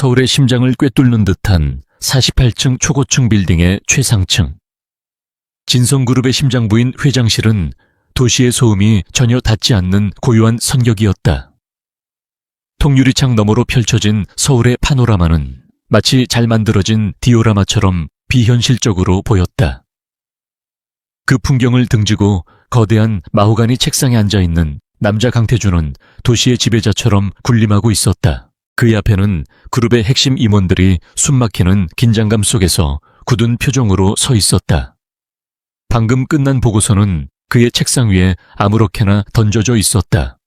서울의 심장을 꿰뚫는 듯한 48층 초고층 빌딩의 최상층. 진성그룹의 심장부인 회장실은 도시의 소음이 전혀 닿지 않는 고요한 선격이었다. 통유리창 너머로 펼쳐진 서울의 파노라마는 마치 잘 만들어진 디오라마처럼 비현실적으로 보였다. 그 풍경을 등지고 거대한 마호가니 책상에 앉아있는 남자 강태준은 도시의 지배자처럼 군림하고 있었다. 그의 앞에는 그룹의 핵심 임원들이 숨막히는 긴장감 속에서 굳은 표정으로 서 있었다. 방금 끝난 보고서는 그의 책상 위에 아무렇게나 던져져 있었다.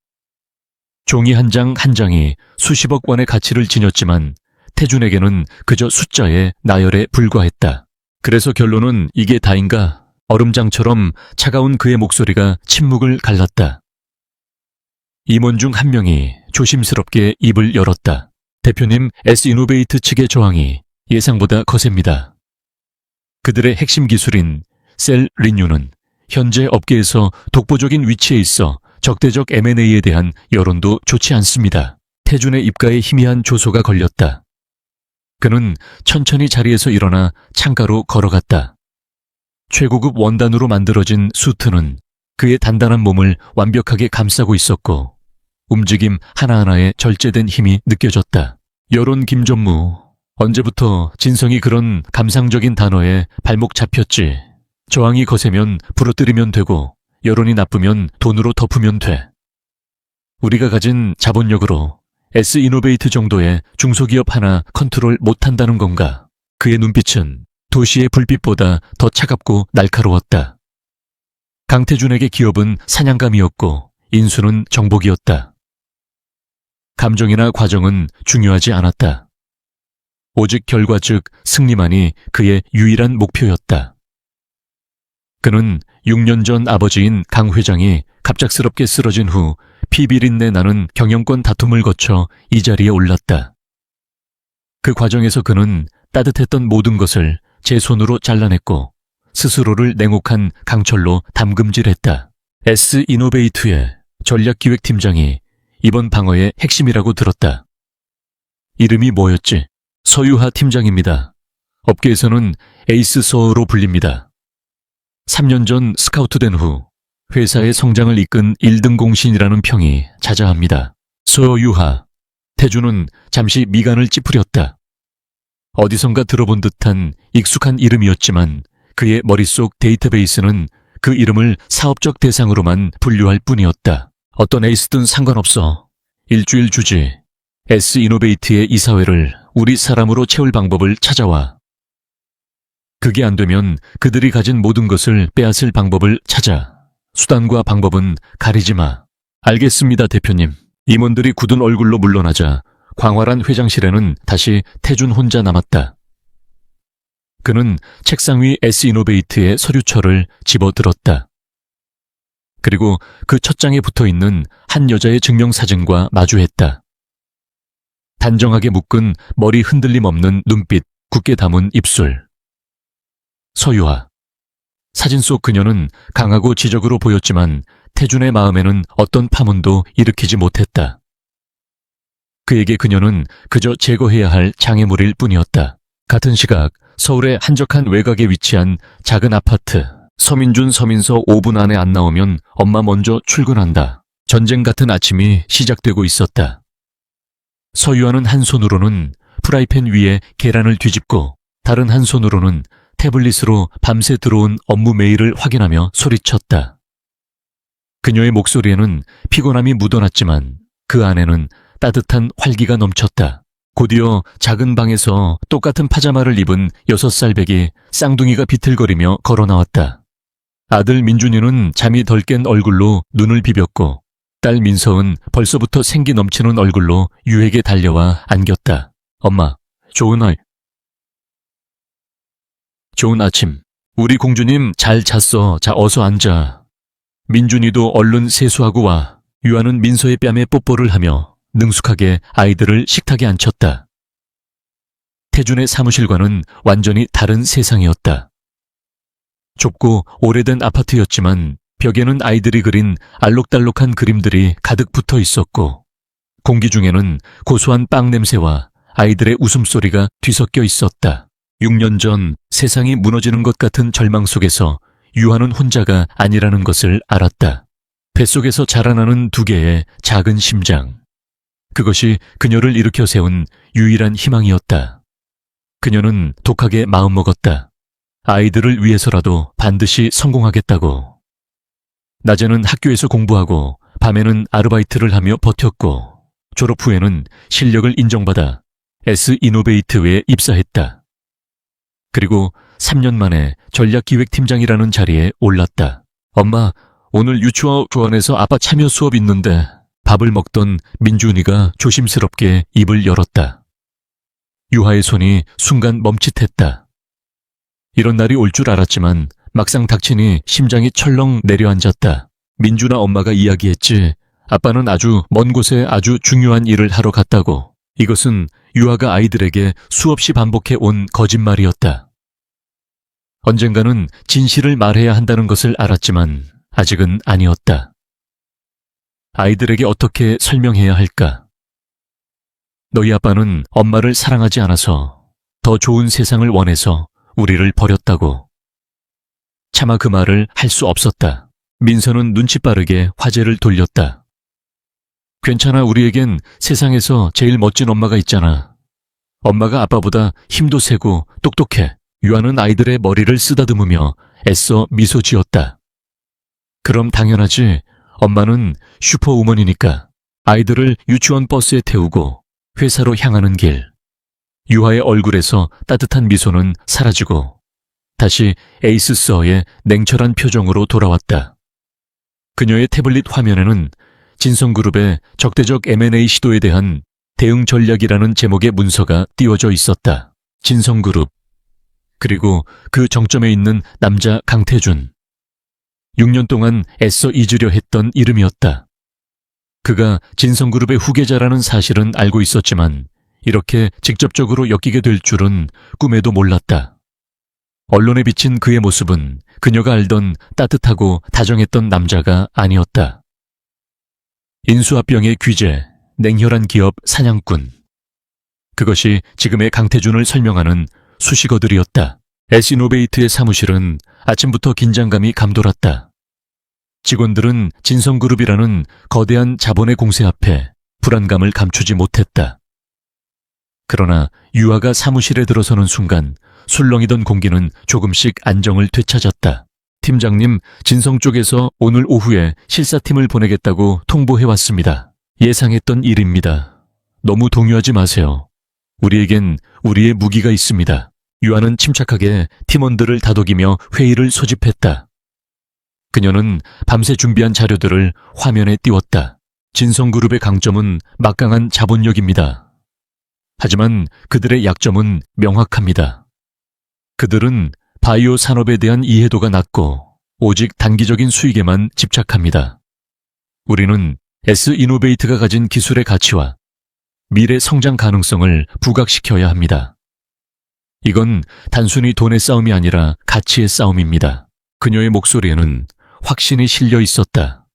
종이 한 장 한 장이 수십억 원의 가치를 지녔지만 태준에게는 그저 숫자의 나열에 불과했다. 그래서 결론은 이게 다인가? 얼음장처럼 차가운 그의 목소리가 침묵을 갈랐다. 임원 중 한 명이 조심스럽게 입을 열었다. 대표님, S이노베이트 측의 저항이 예상보다 거셉니다. 그들의 핵심 기술인 셀 리뉴는 현재 업계에서 독보적인 위치에 있어 적대적 M&A에 대한 여론도 좋지 않습니다. 태준의 입가에 희미한 조소가 걸렸다. 그는 천천히 자리에서 일어나 창가로 걸어갔다. 최고급 원단으로 만들어진 수트는 그의 단단한 몸을 완벽하게 감싸고 있었고 움직임 하나하나에 절제된 힘이 느껴졌다. 여론 김전무, 언제부터 진성이 그런 감상적인 단어에 발목 잡혔지. 저항이 거세면 부러뜨리면 되고 여론이 나쁘면 돈으로 덮으면 돼. 우리가 가진 자본력으로 S이노베이트 정도의 중소기업 하나 컨트롤 못한다는 건가? 그의 눈빛은 도시의 불빛보다 더 차갑고 날카로웠다. 강태준에게 기업은 사냥감이었고 인수는 정복이었다. 감정이나 과정은 중요하지 않았다. 오직 결과 즉 승리만이 그의 유일한 목표였다. 그는 6년 전 아버지인 강 회장이 갑작스럽게 쓰러진 후 피비린내 나는 경영권 다툼을 거쳐 이 자리에 올랐다. 그 과정에서 그는 따뜻했던 모든 것을 제 손으로 잘라냈고 스스로를 냉혹한 강철로 담금질했다. S이노베이트의 전략기획팀장이 이번 방어의 핵심이라고 들었다. 이름이 뭐였지? 서유하 팀장입니다. 업계에서는 에이스 서어로 불립니다. 3년 전 스카우트된 후 회사의 성장을 이끈 1등 공신이라는 평이 자자합니다. 서유하. 태준은 잠시 미간을 찌푸렸다. 어디선가 들어본 듯한 익숙한 이름이었지만 그의 머릿속 데이터베이스는 그 이름을 사업적 대상으로만 분류할 뿐이었다. 어떤 에이스든 상관없어. 일주일 주지. S이노베이트의 이사회를 우리 사람으로 채울 방법을 찾아와. 그게 안 되면 그들이 가진 모든 것을 빼앗을 방법을 찾아. 수단과 방법은 가리지 마. 알겠습니다, 대표님. 임원들이 굳은 얼굴로 물러나자 광활한 회장실에는 다시 태준 혼자 남았다. 그는 책상 위 S이노베이트의 서류철을 집어들었다. 그리고 그 첫 장에 붙어있는 한 여자의 증명사진과 마주했다. 단정하게 묶은 머리 흔들림 없는 눈빛, 굳게 담은 입술. 서유하. 사진 속 그녀는 강하고 지적으로 보였지만 태준의 마음에는 어떤 파문도 일으키지 못했다. 그에게 그녀는 그저 제거해야 할 장애물일 뿐이었다. 같은 시각 서울의 한적한 외곽에 위치한 작은 아파트. 서민준 서민서 5분 안에 안 나오면 엄마 먼저 출근한다. 전쟁 같은 아침이 시작되고 있었다. 서유하는 한 손으로는 프라이팬 위에 계란을 뒤집고 다른 한 손으로는 태블릿으로 밤새 들어온 업무 메일을 확인하며 소리쳤다. 그녀의 목소리에는 피곤함이 묻어났지만 그 안에는 따뜻한 활기가 넘쳤다. 곧이어 작은 방에서 똑같은 파자마를 입은 6살 배기 쌍둥이가 비틀거리며 걸어 나왔다. 아들 민준이는 잠이 덜 깬 얼굴로 눈을 비볐고 딸 민서은 벌써부터 생기 넘치는 얼굴로 유에게 달려와 안겼다. 엄마, 좋은 아침. 우리 공주님 잘 잤어. 자, 어서 앉아. 민준이도 얼른 세수하고 와. 유아는 민서의 뺨에 뽀뽀를 하며 능숙하게 아이들을 식탁에 앉혔다. 태준의 사무실과는 완전히 다른 세상이었다. 좁고 오래된 아파트였지만 벽에는 아이들이 그린 알록달록한 그림들이 가득 붙어 있었고 공기 중에는 고소한 빵 냄새와 아이들의 웃음소리가 뒤섞여 있었다. 6년 전 세상이 무너지는 것 같은 절망 속에서 유아는 혼자가 아니라는 것을 알았다. 뱃속에서 자라나는 두 개의 작은 심장. 그것이 그녀를 일으켜 세운 유일한 희망이었다. 그녀는 독하게 마음먹었다. 아이들을 위해서라도 반드시 성공하겠다고. 낮에는 학교에서 공부하고 밤에는 아르바이트를 하며 버텼고 졸업 후에는 실력을 인정받아 S이노베이트에 입사했다. 그리고 3년 만에 전략기획팀장이라는 자리에 올랐다. 엄마, 오늘 유치원에서 아빠 참여 수업 있는데. 밥을 먹던 민준이가 조심스럽게 입을 열었다. 유아의 손이 순간 멈칫했다. 이런 날이 올 줄 알았지만 막상 닥치니 심장이 철렁 내려앉았다. 민준아, 엄마가 이야기했지. 아빠는 아주 먼 곳에 아주 중요한 일을 하러 갔다고. 이것은 유아가 아이들에게 수없이 반복해 온 거짓말이었다. 언젠가는 진실을 말해야 한다는 것을 알았지만 아직은 아니었다. 아이들에게 어떻게 설명해야 할까? 너희 아빠는 엄마를 사랑하지 않아서 더 좋은 세상을 원해서 우리를 버렸다고. 차마 그 말을 할 수 없었다. 민서는 눈치 빠르게 화제를 돌렸다. 괜찮아, 우리에겐 세상에서 제일 멋진 엄마가 있잖아. 엄마가 아빠보다 힘도 세고 똑똑해. 유아는 아이들의 머리를 쓰다듬으며 애써 미소 지었다. 그럼 당연하지. 엄마는 슈퍼우먼이니까. 아이들을 유치원 버스에 태우고 회사로 향하는 길. 유아의 얼굴에서 따뜻한 미소는 사라지고 다시 에이스 서의 냉철한 표정으로 돌아왔다. 그녀의 태블릿 화면에는 진성그룹의 적대적 M&A 시도에 대한 대응 전략이라는 제목의 문서가 띄워져 있었다. 진성그룹. 그리고 그 정점에 있는 남자 강태준. 6년 동안 애써 잊으려 했던 이름이었다. 그가 진성그룹의 후계자라는 사실은 알고 있었지만 이렇게 직접적으로 엮이게 될 줄은 꿈에도 몰랐다. 언론에 비친 그의 모습은 그녀가 알던 따뜻하고 다정했던 남자가 아니었다. 인수합병의 귀재, 냉혈한 기업 사냥꾼. 그것이 지금의 강태준을 설명하는 수식어들이었다. S이노베이트의 사무실은 아침부터 긴장감이 감돌았다. 직원들은 진성그룹이라는 거대한 자본의 공세 앞에 불안감을 감추지 못했다. 그러나 유아가 사무실에 들어서는 순간 술렁이던 공기는 조금씩 안정을 되찾았다. 팀장님, 진성 쪽에서 오늘 오후에 실사팀을 보내겠다고 통보해왔습니다. 예상했던 일입니다. 너무 동요하지 마세요. 우리에겐 우리의 무기가 있습니다. 유아는 침착하게 팀원들을 다독이며 회의를 소집했다. 그녀는 밤새 준비한 자료들을 화면에 띄웠다. 진성그룹의 강점은 막강한 자본력입니다. 하지만 그들의 약점은 명확합니다. 그들은 바이오 산업에 대한 이해도가 낮고 오직 단기적인 수익에만 집착합니다. 우리는 S이노베이트가 가진 기술의 가치와 미래 성장 가능성을 부각시켜야 합니다. 이건 단순히 돈의 싸움이 아니라 가치의 싸움입니다. 그녀의 목소리에는 확신이 실려 있었다.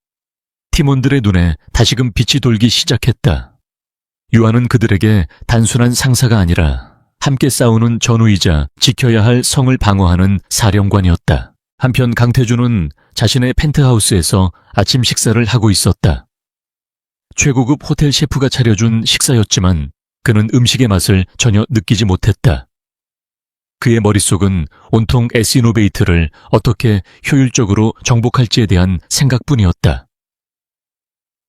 팀원들의 눈에 다시금 빛이 돌기 시작했다. 유아는 그들에게 단순한 상사가 아니라 함께 싸우는 전우이자 지켜야 할 성을 방어하는 사령관이었다. 한편 강태준은 자신의 펜트하우스에서 아침 식사를 하고 있었다. 최고급 호텔 셰프가 차려준 식사였지만 그는 음식의 맛을 전혀 느끼지 못했다. 그의 머릿속은 온통 S이노베이트를 어떻게 효율적으로 정복할지에 대한 생각뿐이었다.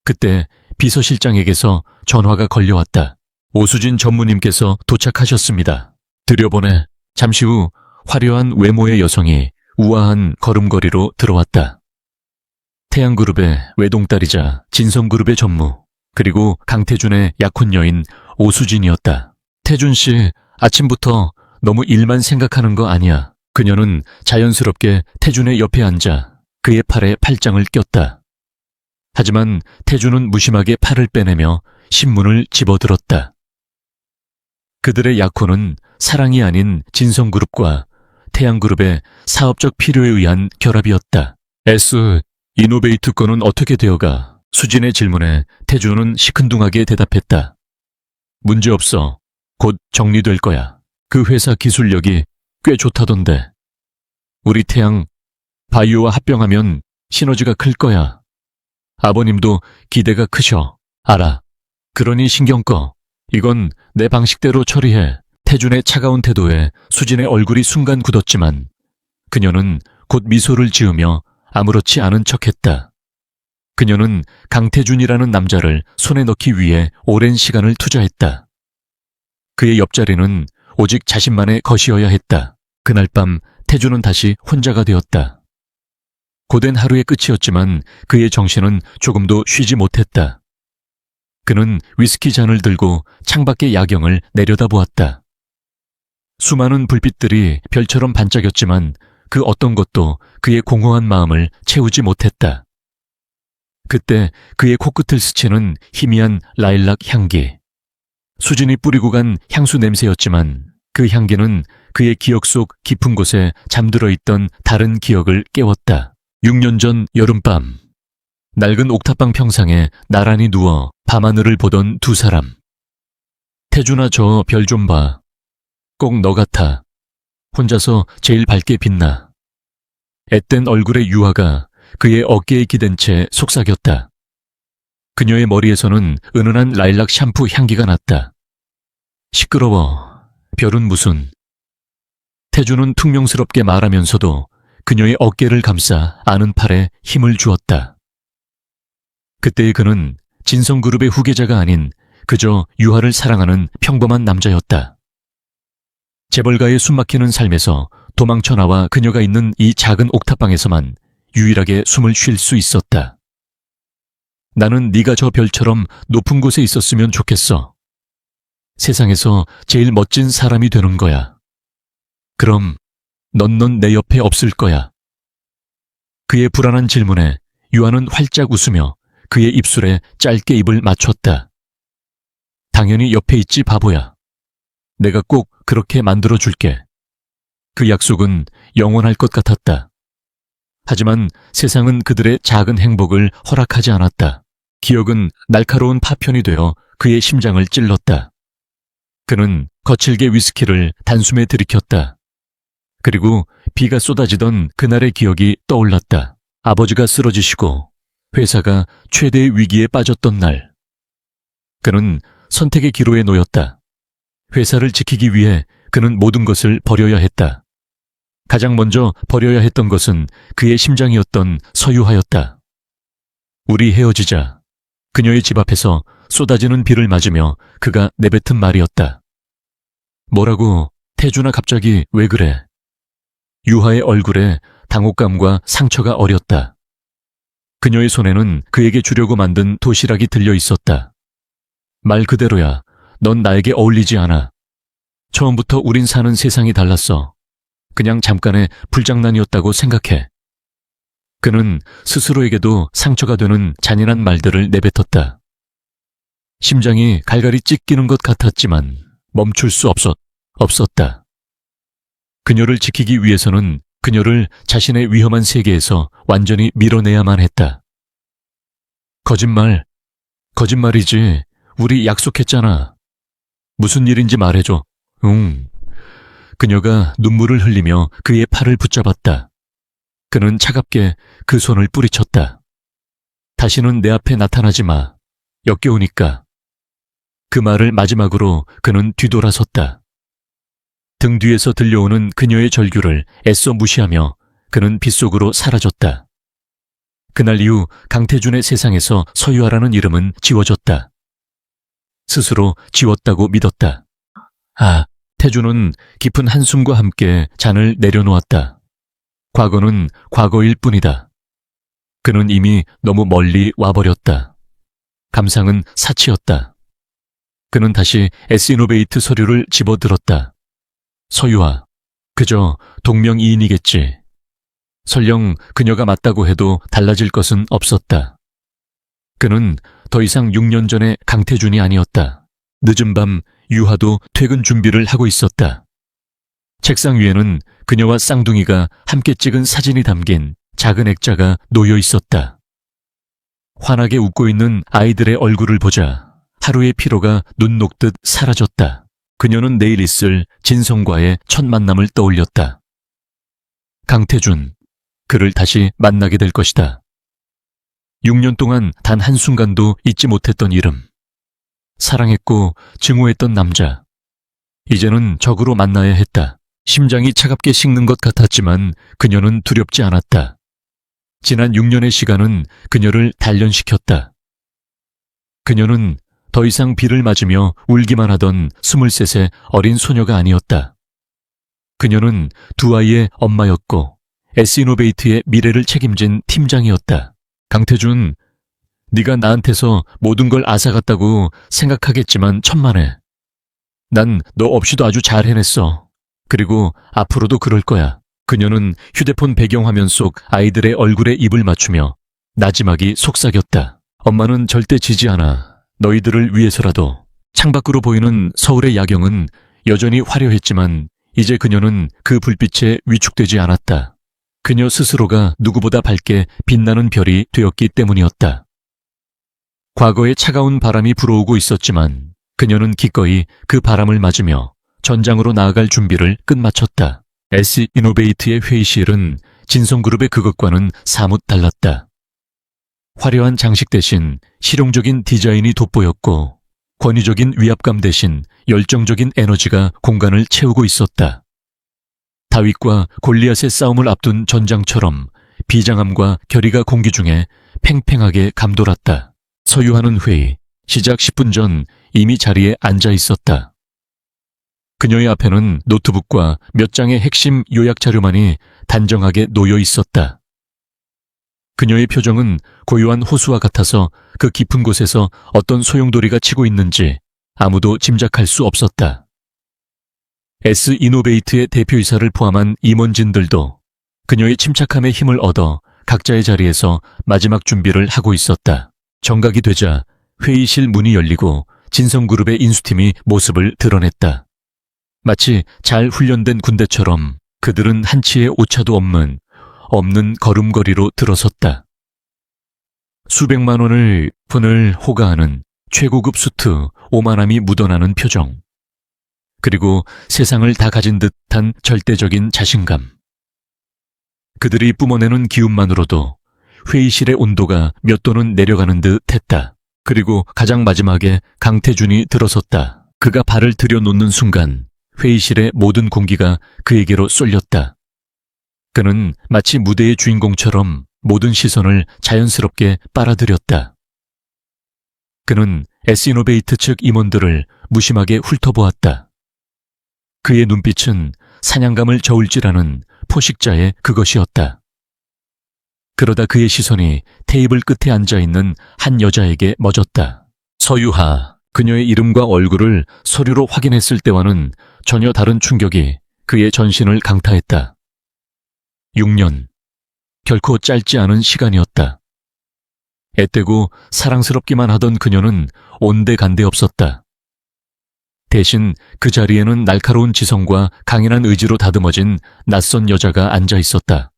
그때 비서실장에게서 전화가 걸려왔다. 오수진 전무님께서 도착하셨습니다. 들여보내. 잠시 후 화려한 외모의 여성이 우아한 걸음걸이로 들어왔다. 태양그룹의 외동딸이자 진성그룹의 전무, 그리고 강태준의 약혼녀인 오수진이었다. 태준 씨, 아침부터 너무 일만 생각하는 거 아니야. 그녀는 자연스럽게 태준의 옆에 앉아 그의 팔에 팔짱을 꼈다. 하지만 태준은 무심하게 팔을 빼내며 신문을 집어들었다. 그들의 약혼은 사랑이 아닌 진성그룹과 태양그룹의 사업적 필요에 의한 결합이었다. S이노베이트 건은 어떻게 되어가? 수진의 질문에 태준은 시큰둥하게 대답했다. 문제없어. 곧 정리될 거야. 그 회사 기술력이 꽤 좋다던데. 우리 태양 바이오와 합병하면 시너지가 클 거야. 아버님도 기대가 크셔. 알아. 그러니 신경 꺼. 이건 내 방식대로 처리해. 태준의 차가운 태도에 수진의 얼굴이 순간 굳었지만 그녀는 곧 미소를 지으며 아무렇지 않은 척했다. 그녀는 강태준이라는 남자를 손에 넣기 위해 오랜 시간을 투자했다. 그의 옆자리는 오직 자신만의 것이어야 했다. 그날 밤 태준은 다시 혼자가 되었다. 고된 하루의 끝이었지만 그의 정신은 조금도 쉬지 못했다. 그는 위스키 잔을 들고 창밖의 야경을 내려다보았다. 수많은 불빛들이 별처럼 반짝였지만 그 어떤 것도 그의 공허한 마음을 채우지 못했다. 그때 그의 코끝을 스치는 희미한 라일락 향기. 수진이 뿌리고 간 향수 냄새였지만 그 향기는 그의 기억 속 깊은 곳에 잠들어 있던 다른 기억을 깨웠다. 6년 전 여름밤. 낡은 옥탑방 평상에 나란히 누워 밤하늘을 보던 두 사람. 태준아, 저 별 좀 봐. 꼭 너 같아. 혼자서 제일 밝게 빛나. 앳된 얼굴의 유화가 그의 어깨에 기댄 채 속삭였다. 그녀의 머리에서는 은은한 라일락 샴푸 향기가 났다. 시끄러워. 별은 무슨. 태준은 퉁명스럽게 말하면서도 그녀의 어깨를 감싸 아는 팔에 힘을 주었다. 그때의 그는 진성그룹의 후계자가 아닌 그저 유화를 사랑하는 평범한 남자였다. 재벌가의 숨막히는 삶에서 도망쳐 나와 그녀가 있는 이 작은 옥탑방에서만 유일하게 숨을 쉴 수 있었다. 나는 네가 저 별처럼 높은 곳에 있었으면 좋겠어. 세상에서 제일 멋진 사람이 되는 거야. 그럼 넌 내 옆에 없을 거야. 그의 불안한 질문에 유아는 활짝 웃으며 그의 입술에 짧게 입을 맞췄다. 당연히 옆에 있지, 바보야. 내가 꼭 그렇게 만들어줄게. 그 약속은 영원할 것 같았다. 하지만 세상은 그들의 작은 행복을 허락하지 않았다. 기억은 날카로운 파편이 되어 그의 심장을 찔렀다. 그는 거칠게 위스키를 단숨에 들이켰다. 그리고 비가 쏟아지던 그날의 기억이 떠올랐다. 아버지가 쓰러지시고 회사가 최대의 위기에 빠졌던 날. 그는 선택의 기로에 놓였다. 회사를 지키기 위해 그는 모든 것을 버려야 했다. 가장 먼저 버려야 했던 것은 그의 심장이었던 서유하였다. 우리 헤어지자. 그녀의 집 앞에서 쏟아지는 비를 맞으며 그가 내뱉은 말이었다. 뭐라고? 태준아, 갑자기 왜 그래? 유하의 얼굴에 당혹감과 상처가 어렸다. 그녀의 손에는 그에게 주려고 만든 도시락이 들려 있었다. 말 그대로야. 넌 나에게 어울리지 않아. 처음부터 우린 사는 세상이 달랐어. 그냥 잠깐의 불장난이었다고 생각해. 그는 스스로에게도 상처가 되는 잔인한 말들을 내뱉었다. 심장이 갈갈이 찢기는 것 같았지만 멈출 수 없었다. 그녀를 지키기 위해서는 그녀를 자신의 위험한 세계에서 완전히 밀어내야만 했다. 거짓말이지. 우리 약속했잖아. 무슨 일인지 말해줘. 응. 그녀가 눈물을 흘리며 그의 팔을 붙잡았다. 그는 차갑게 그 손을 뿌리쳤다. 다시는 내 앞에 나타나지 마. 역겨우니까. 그 말을 마지막으로 그는 뒤돌아섰다. 등 뒤에서 들려오는 그녀의 절규를 애써 무시하며 그는 빗속으로 사라졌다. 그날 이후 강태준의 세상에서 서유아라는 이름은 지워졌다. 스스로 지웠다고 믿었다. 태준은 깊은 한숨과 함께 잔을 내려놓았다. 과거는 과거일 뿐이다. 그는 이미 너무 멀리 와버렸다. 감상은 사치였다. 그는 다시 S이노베이트 서류를 집어들었다. 서유아, 그저 동명이인이겠지. 설령 그녀가 맞다고 해도 달라질 것은 없었다. 그는 더 이상 6년 전의 강태준이 아니었다. 늦은 밤 유하도 퇴근 준비를 하고 있었다. 책상 위에는 그녀와 쌍둥이가 함께 찍은 사진이 담긴 작은 액자가 놓여 있었다. 환하게 웃고 있는 아이들의 얼굴을 보자 하루의 피로가 눈 녹듯 사라졌다. 그녀는 내일 있을 진성과의 첫 만남을 떠올렸다. 강태준, 그를 다시 만나게 될 것이다. 6년 동안 단 한순간도 잊지 못했던 이름. 사랑했고 증오했던 남자. 이제는 적으로 만나야 했다. 심장이 차갑게 식는 것 같았지만 그녀는 두렵지 않았다. 지난 6년의 시간은 그녀를 단련시켰다. 그녀는 더 이상 비를 맞으며 울기만 하던 23의 어린 소녀가 아니었다. 그녀는 두 아이의 엄마였고 S이노베이트의 미래를 책임진 팀장이었다. 강태준, 네가 나한테서 모든 걸 앗아갔다고 생각하겠지만 천만에. 난 너 없이도 아주 잘 해냈어. 그리고 앞으로도 그럴 거야. 그녀는 휴대폰 배경화면 속 아이들의 얼굴에 입을 맞추며 나지막이 속삭였다. 엄마는 절대 지지 않아. 너희들을 위해서라도. 창밖으로 보이는 서울의 야경은 여전히 화려했지만 이제 그녀는 그 불빛에 위축되지 않았다. 그녀 스스로가 누구보다 밝게 빛나는 별이 되었기 때문이었다. 과거에 차가운 바람이 불어오고 있었지만 그녀는 기꺼이 그 바람을 맞으며 전장으로 나아갈 준비를 끝마쳤다. S이노베이트의 회의실은 진성그룹의 그것과는 사뭇 달랐다. 화려한 장식 대신 실용적인 디자인이 돋보였고 권위적인 위압감 대신 열정적인 에너지가 공간을 채우고 있었다. 다윗과 골리앗의 싸움을 앞둔 전장처럼 비장함과 결의가 공기 중에 팽팽하게 감돌았다. 서유하는 회의, 시작 10분 전 이미 자리에 앉아 있었다. 그녀의 앞에는 노트북과 몇 장의 핵심 요약 자료만이 단정하게 놓여 있었다. 그녀의 표정은 고요한 호수와 같아서 그 깊은 곳에서 어떤 소용돌이가 치고 있는지 아무도 짐작할 수 없었다. S이노베이트의 대표이사를 포함한 임원진들도 그녀의 침착함에 힘을 얻어 각자의 자리에서 마지막 준비를 하고 있었다. 정각이 되자 회의실 문이 열리고 진성그룹의 인수팀이 모습을 드러냈다. 마치 잘 훈련된 군대처럼 그들은 한치의 오차도 없는 걸음걸이로 들어섰다. 수백만 원을 분을 호가하는 최고급 수트 오만함이 묻어나는 표정. 그리고 세상을 다 가진 듯한 절대적인 자신감. 그들이 뿜어내는 기운만으로도 회의실의 온도가 몇 도는 내려가는 듯 했다. 그리고 가장 마지막에 강태준이 들어섰다. 그가 발을 들여놓는 순간 회의실의 모든 공기가 그에게로 쏠렸다. 그는 마치 무대의 주인공처럼 모든 시선을 자연스럽게 빨아들였다. 그는 S이노베이트 측 임원들을 무심하게 훑어보았다. 그의 눈빛은 사냥감을 저울질하는 포식자의 그것이었다. 그러다 그의 시선이 테이블 끝에 앉아있는 한 여자에게 멎었다. 서유하. 그녀의 이름과 얼굴을 서류로 확인했을 때와는 전혀 다른 충격이 그의 전신을 강타했다. 6년. 결코 짧지 않은 시간이었다. 애되고 사랑스럽기만 하던 그녀는 온데간데 없었다. 대신 그 자리에는 날카로운 지성과 강인한 의지로 다듬어진 낯선 여자가 앉아 있었다.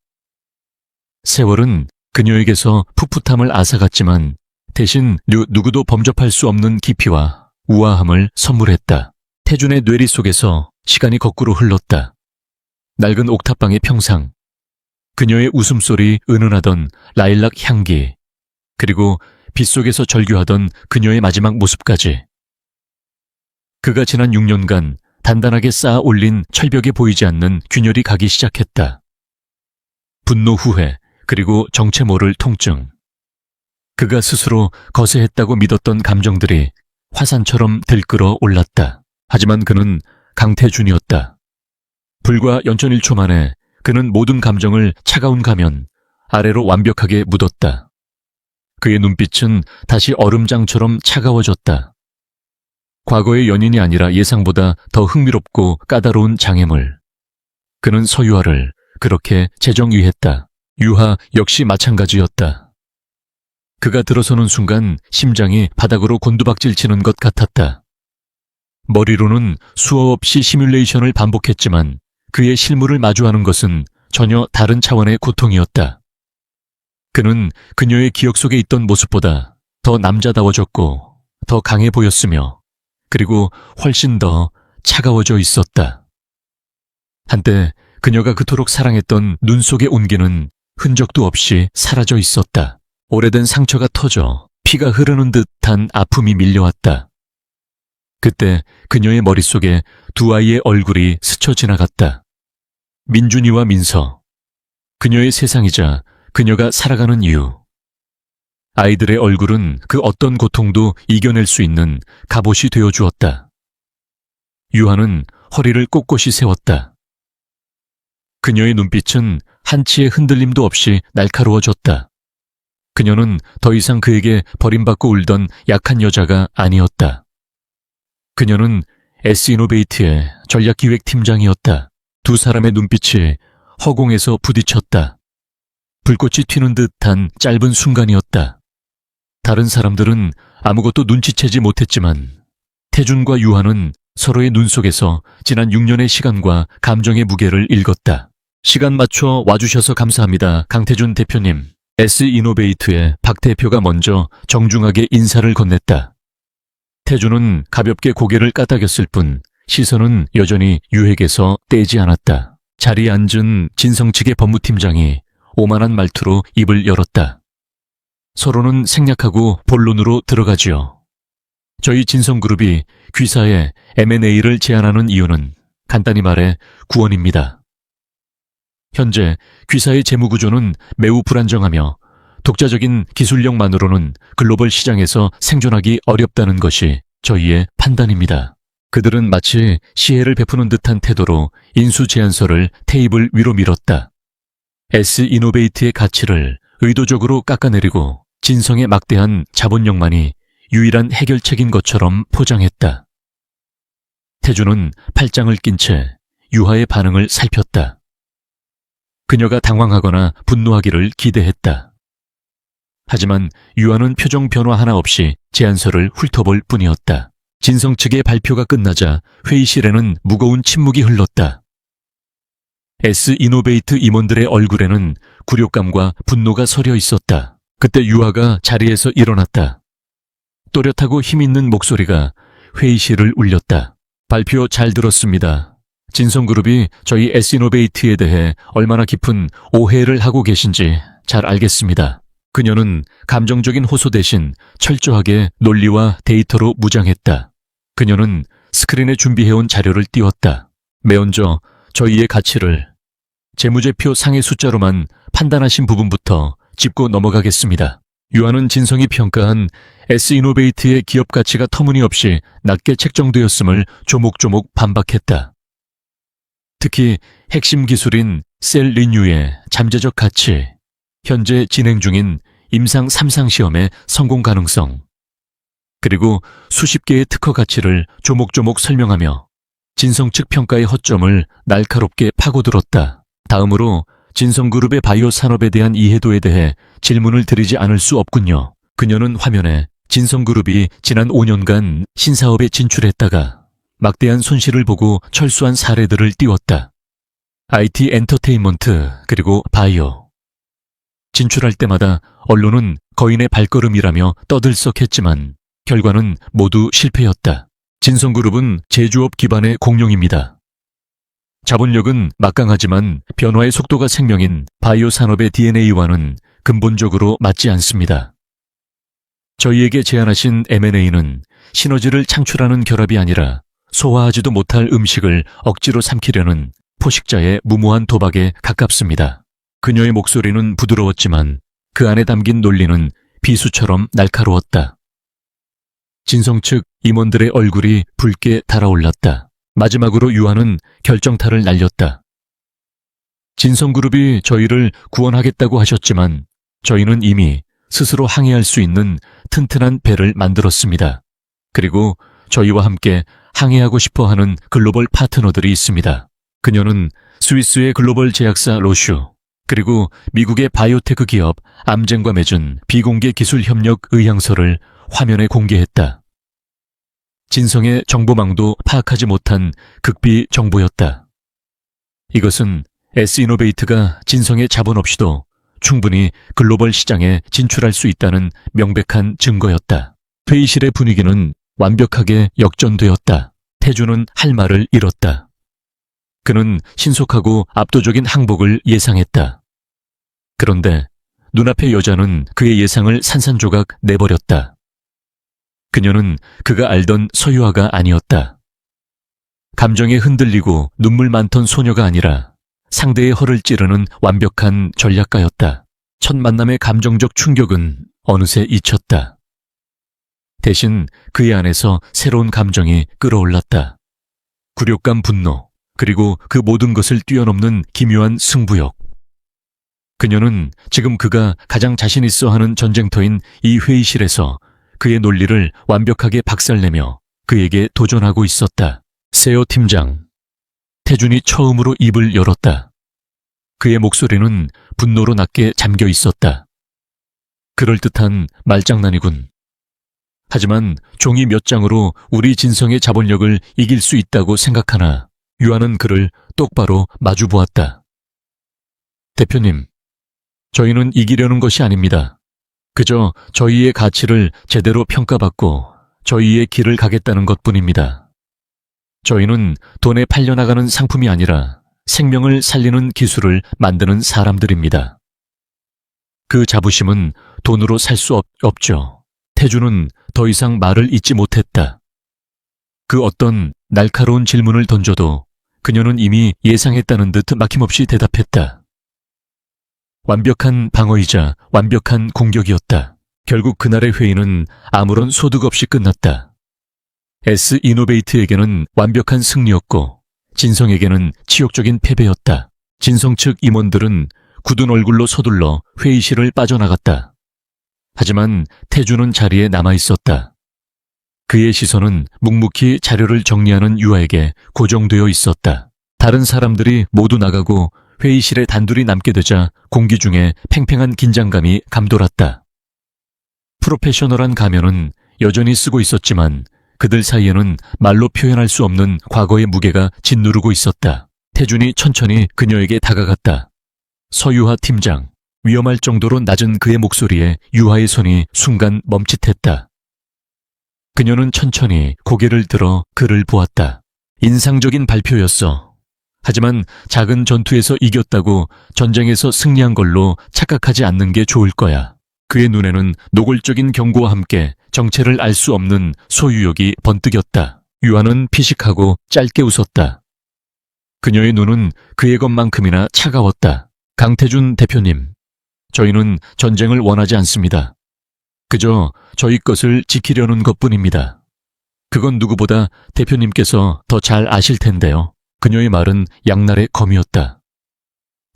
세월은 그녀에게서 풋풋함을 앗아갔지만 대신 누구도 범접할 수 없는 깊이와 우아함을 선물했다. 태준의 뇌리 속에서 시간이 거꾸로 흘렀다. 낡은 옥탑방의 평상, 그녀의 웃음소리 은은하던 라일락 향기, 그리고 빗속에서 절규하던 그녀의 마지막 모습까지. 그가 지난 6년간 단단하게 쌓아 올린 철벽에 보이지 않는 균열이 가기 시작했다. 분노, 후회, 그리고 정체 모를 통증. 그가 스스로 거세했다고 믿었던 감정들이 화산처럼 들끓어 올랐다. 하지만 그는 강태준이었다. 불과 연천 1초 만에 그는 모든 감정을 차가운 가면 아래로 완벽하게 묻었다. 그의 눈빛은 다시 얼음장처럼 차가워졌다. 과거의 연인이 아니라 예상보다 더 흥미롭고 까다로운 장애물. 그는 서유하를 그렇게 재정의했다. 유하 역시 마찬가지였다. 그가 들어서는 순간 심장이 바닥으로 곤두박질 치는 것 같았다. 머리로는 수어 없이 시뮬레이션을 반복했지만 그의 실물을 마주하는 것은 전혀 다른 차원의 고통이었다. 그는 그녀의 기억 속에 있던 모습보다 더 남자다워졌고 더 강해 보였으며 그리고 훨씬 더 차가워져 있었다. 한때 그녀가 그토록 사랑했던 눈 속의 온기는 흔적도 없이 사라져 있었다. 오래된 상처가 터져 피가 흐르는 듯한 아픔이 밀려왔다. 그때 그녀의 머릿속에 두 아이의 얼굴이 스쳐 지나갔다. 민준이와 민서. 그녀의 세상이자 그녀가 살아가는 이유. 아이들의 얼굴은 그 어떤 고통도 이겨낼 수 있는 갑옷이 되어 주었다. 유하는 허리를 꼿꼿이 세웠다. 그녀의 눈빛은 한치의 흔들림도 없이 날카로워졌다. 그녀는 더 이상 그에게 버림받고 울던 약한 여자가 아니었다. 그녀는 S이노베이트의 전략기획팀장이었다. 두 사람의 눈빛이 허공에서 부딪혔다. 불꽃이 튀는 듯한 짧은 순간이었다. 다른 사람들은 아무것도 눈치채지 못했지만 태준과 유하는 서로의 눈 속에서 지난 6년의 시간과 감정의 무게를 읽었다. 시간 맞춰 와주셔서 감사합니다, 강태준 대표님. S이노베이트의 박 대표가 먼저 정중하게 인사를 건넸다. 태준은 가볍게 고개를 까닥였을 뿐 시선은 여전히 유에게서 떼지 않았다. 자리에 앉은 진성 측의 법무팀장이 오만한 말투로 입을 열었다. 서로는 생략하고 본론으로 들어가지요. 저희 진성그룹이 귀사에 M&A를 제안하는 이유는 간단히 말해 구원입니다. 현재 귀사의 재무구조는 매우 불안정하며 독자적인 기술력만으로는 글로벌 시장에서 생존하기 어렵다는 것이 저희의 판단입니다. 그들은 마치 시혜를 베푸는 듯한 태도로 인수 제안서를 테이블 위로 밀었다. S이노베이트의 가치를 의도적으로 깎아내리고 진성의 막대한 자본력만이 유일한 해결책인 것처럼 포장했다. 태준은 팔짱을 낀 채 유하의 반응을 살폈다. 그녀가 당황하거나 분노하기를 기대했다. 하지만 유하는 표정 변화 하나 없이 제안서를 훑어볼 뿐이었다. 진성 측의 발표가 끝나자 회의실에는 무거운 침묵이 흘렀다. S이노베이트 임원들의 얼굴에는 굴욕감과 분노가 서려 있었다. 그때 유하가 자리에서 일어났다. 또렷하고 힘있는 목소리가 회의실을 울렸다. 발표 잘 들었습니다. 진성그룹이 저희 S이노베이트에 대해 얼마나 깊은 오해를 하고 계신지 잘 알겠습니다. 그녀는 감정적인 호소 대신 철저하게 논리와 데이터로 무장했다. 그녀는 스크린에 준비해온 자료를 띄웠다. 매언저 저희의 가치를 재무제표 상의 숫자로만 판단하신 부분부터 짚고 넘어가겠습니다. 유하는 진성이 평가한 S이노베이트의 기업 가치가 터무니없이 낮게 책정되었음을 조목조목 반박했다. 특히 핵심 기술인 셀 리뉴의 잠재적 가치, 현재 진행 중인 임상 3상 시험의 성공 가능성, 그리고 수십 개의 특허 가치를 조목조목 설명하며 진성 측 평가의 허점을 날카롭게 파고들었다. 다음으로 진성그룹의 바이오 산업에 대한 이해도에 대해 질문을 드리지 않을 수 없군요. 그녀는 화면에 진성그룹이 지난 5년간 신사업에 진출했다가 막대한 손실을 보고 철수한 사례들을 띄웠다. IT 엔터테인먼트 그리고 바이오. 진출할 때마다 언론은 거인의 발걸음이라며 떠들썩했지만 결과는 모두 실패였다. 진성그룹은 제조업 기반의 공룡입니다. 자본력은 막강하지만 변화의 속도가 생명인 바이오 산업의 DNA와는 근본적으로 맞지 않습니다. 저희에게 제안하신 M&A는 시너지를 창출하는 결합이 아니라 소화하지도 못할 음식을 억지로 삼키려는 포식자의 무모한 도박에 가깝습니다. 그녀의 목소리는 부드러웠지만 그 안에 담긴 논리는 비수처럼 날카로웠다. 진성 측 임원들의 얼굴이 붉게 달아올랐다. 마지막으로 유하는 결정타를 날렸다. 진성그룹이 저희를 구원하겠다고 하셨지만 저희는 이미 스스로 항해할 수 있는 튼튼한 배를 만들었습니다. 그리고 저희와 함께 항해하고 싶어하는 글로벌 파트너들이 있습니다. 그녀는 스위스의 글로벌 제약사 로슈, 그리고 미국의 바이오테크 기업 암젠과 맺은 비공개 기술 협력 의향서를 화면에 공개했다. 진성의 정보망도 파악하지 못한 극비 정보였다. 이것은 S이노베이트가 진성의 자본 없이도 충분히 글로벌 시장에 진출할 수 있다는 명백한 증거였다. 회의실의 분위기는 완벽하게 역전되었다. 태주는 할 말을 잃었다. 그는 신속하고 압도적인 항복을 예상했다. 그런데 눈앞의 여자는 그의 예상을 산산조각 내버렸다. 그녀는 그가 알던 서유아가 아니었다. 감정에 흔들리고 눈물 많던 소녀가 아니라 상대의 허를 찌르는 완벽한 전략가였다. 첫 만남의 감정적 충격은 어느새 잊혔다. 대신 그의 안에서 새로운 감정이 끌어올랐다. 굴욕감, 분노, 그리고 그 모든 것을 뛰어넘는 기묘한 승부욕. 그녀는 지금 그가 가장 자신 있어 하는 전쟁터인 이 회의실에서 그의 논리를 완벽하게 박살내며 그에게 도전하고 있었다. 세요 팀장. 태준이 처음으로 입을 열었다. 그의 목소리는 분노로 낮게 잠겨 있었다. 그럴듯한 말장난이군. 하지만 종이 몇 장으로 우리 진성의 자본력을 이길 수 있다고 생각하나? 유아는 그를 똑바로 마주 보았다. 대표님, 저희는 이기려는 것이 아닙니다. 그저 저희의 가치를 제대로 평가받고 저희의 길을 가겠다는 것뿐입니다. 저희는 돈에 팔려나가는 상품이 아니라 생명을 살리는 기술을 만드는 사람들입니다. 그 자부심은 돈으로 살 수 없죠. 태주는 더 이상 말을 잇지 못했다. 그 어떤 날카로운 질문을 던져도 그녀는 이미 예상했다는 듯 막힘없이 대답했다. 완벽한 방어이자 완벽한 공격이었다. 결국 그날의 회의는 아무런 소득 없이 끝났다. S이노베이트에게는 완벽한 승리였고 진성에게는 치욕적인 패배였다. 진성 측 임원들은 굳은 얼굴로 서둘러 회의실을 빠져나갔다. 하지만 태주는 자리에 남아있었다. 그의 시선은 묵묵히 자료를 정리하는 유아에게 고정되어 있었다. 다른 사람들이 모두 나가고 회의실에 단둘이 남게 되자 공기 중에 팽팽한 긴장감이 감돌았다. 프로페셔널한 가면은 여전히 쓰고 있었지만 그들 사이에는 말로 표현할 수 없는 과거의 무게가 짓누르고 있었다. 태준이 천천히 그녀에게 다가갔다. 서유하 팀장. 위험할 정도로 낮은 그의 목소리에 유하의 손이 순간 멈칫했다. 그녀는 천천히 고개를 들어 그를 보았다. 인상적인 발표였어. 하지만 작은 전투에서 이겼다고 전쟁에서 승리한 걸로 착각하지 않는 게 좋을 거야. 그의 눈에는 노골적인 경고와 함께 정체를 알 수 없는 소유욕이 번뜩였다. 유하는 피식하고 짧게 웃었다. 그녀의 눈은 그의 것만큼이나 차가웠다. 강태준 대표님, 저희는 전쟁을 원하지 않습니다. 그저 저희 것을 지키려는 것뿐입니다. 그건 누구보다 대표님께서 더 잘 아실 텐데요. 그녀의 말은 양날의 검이었다.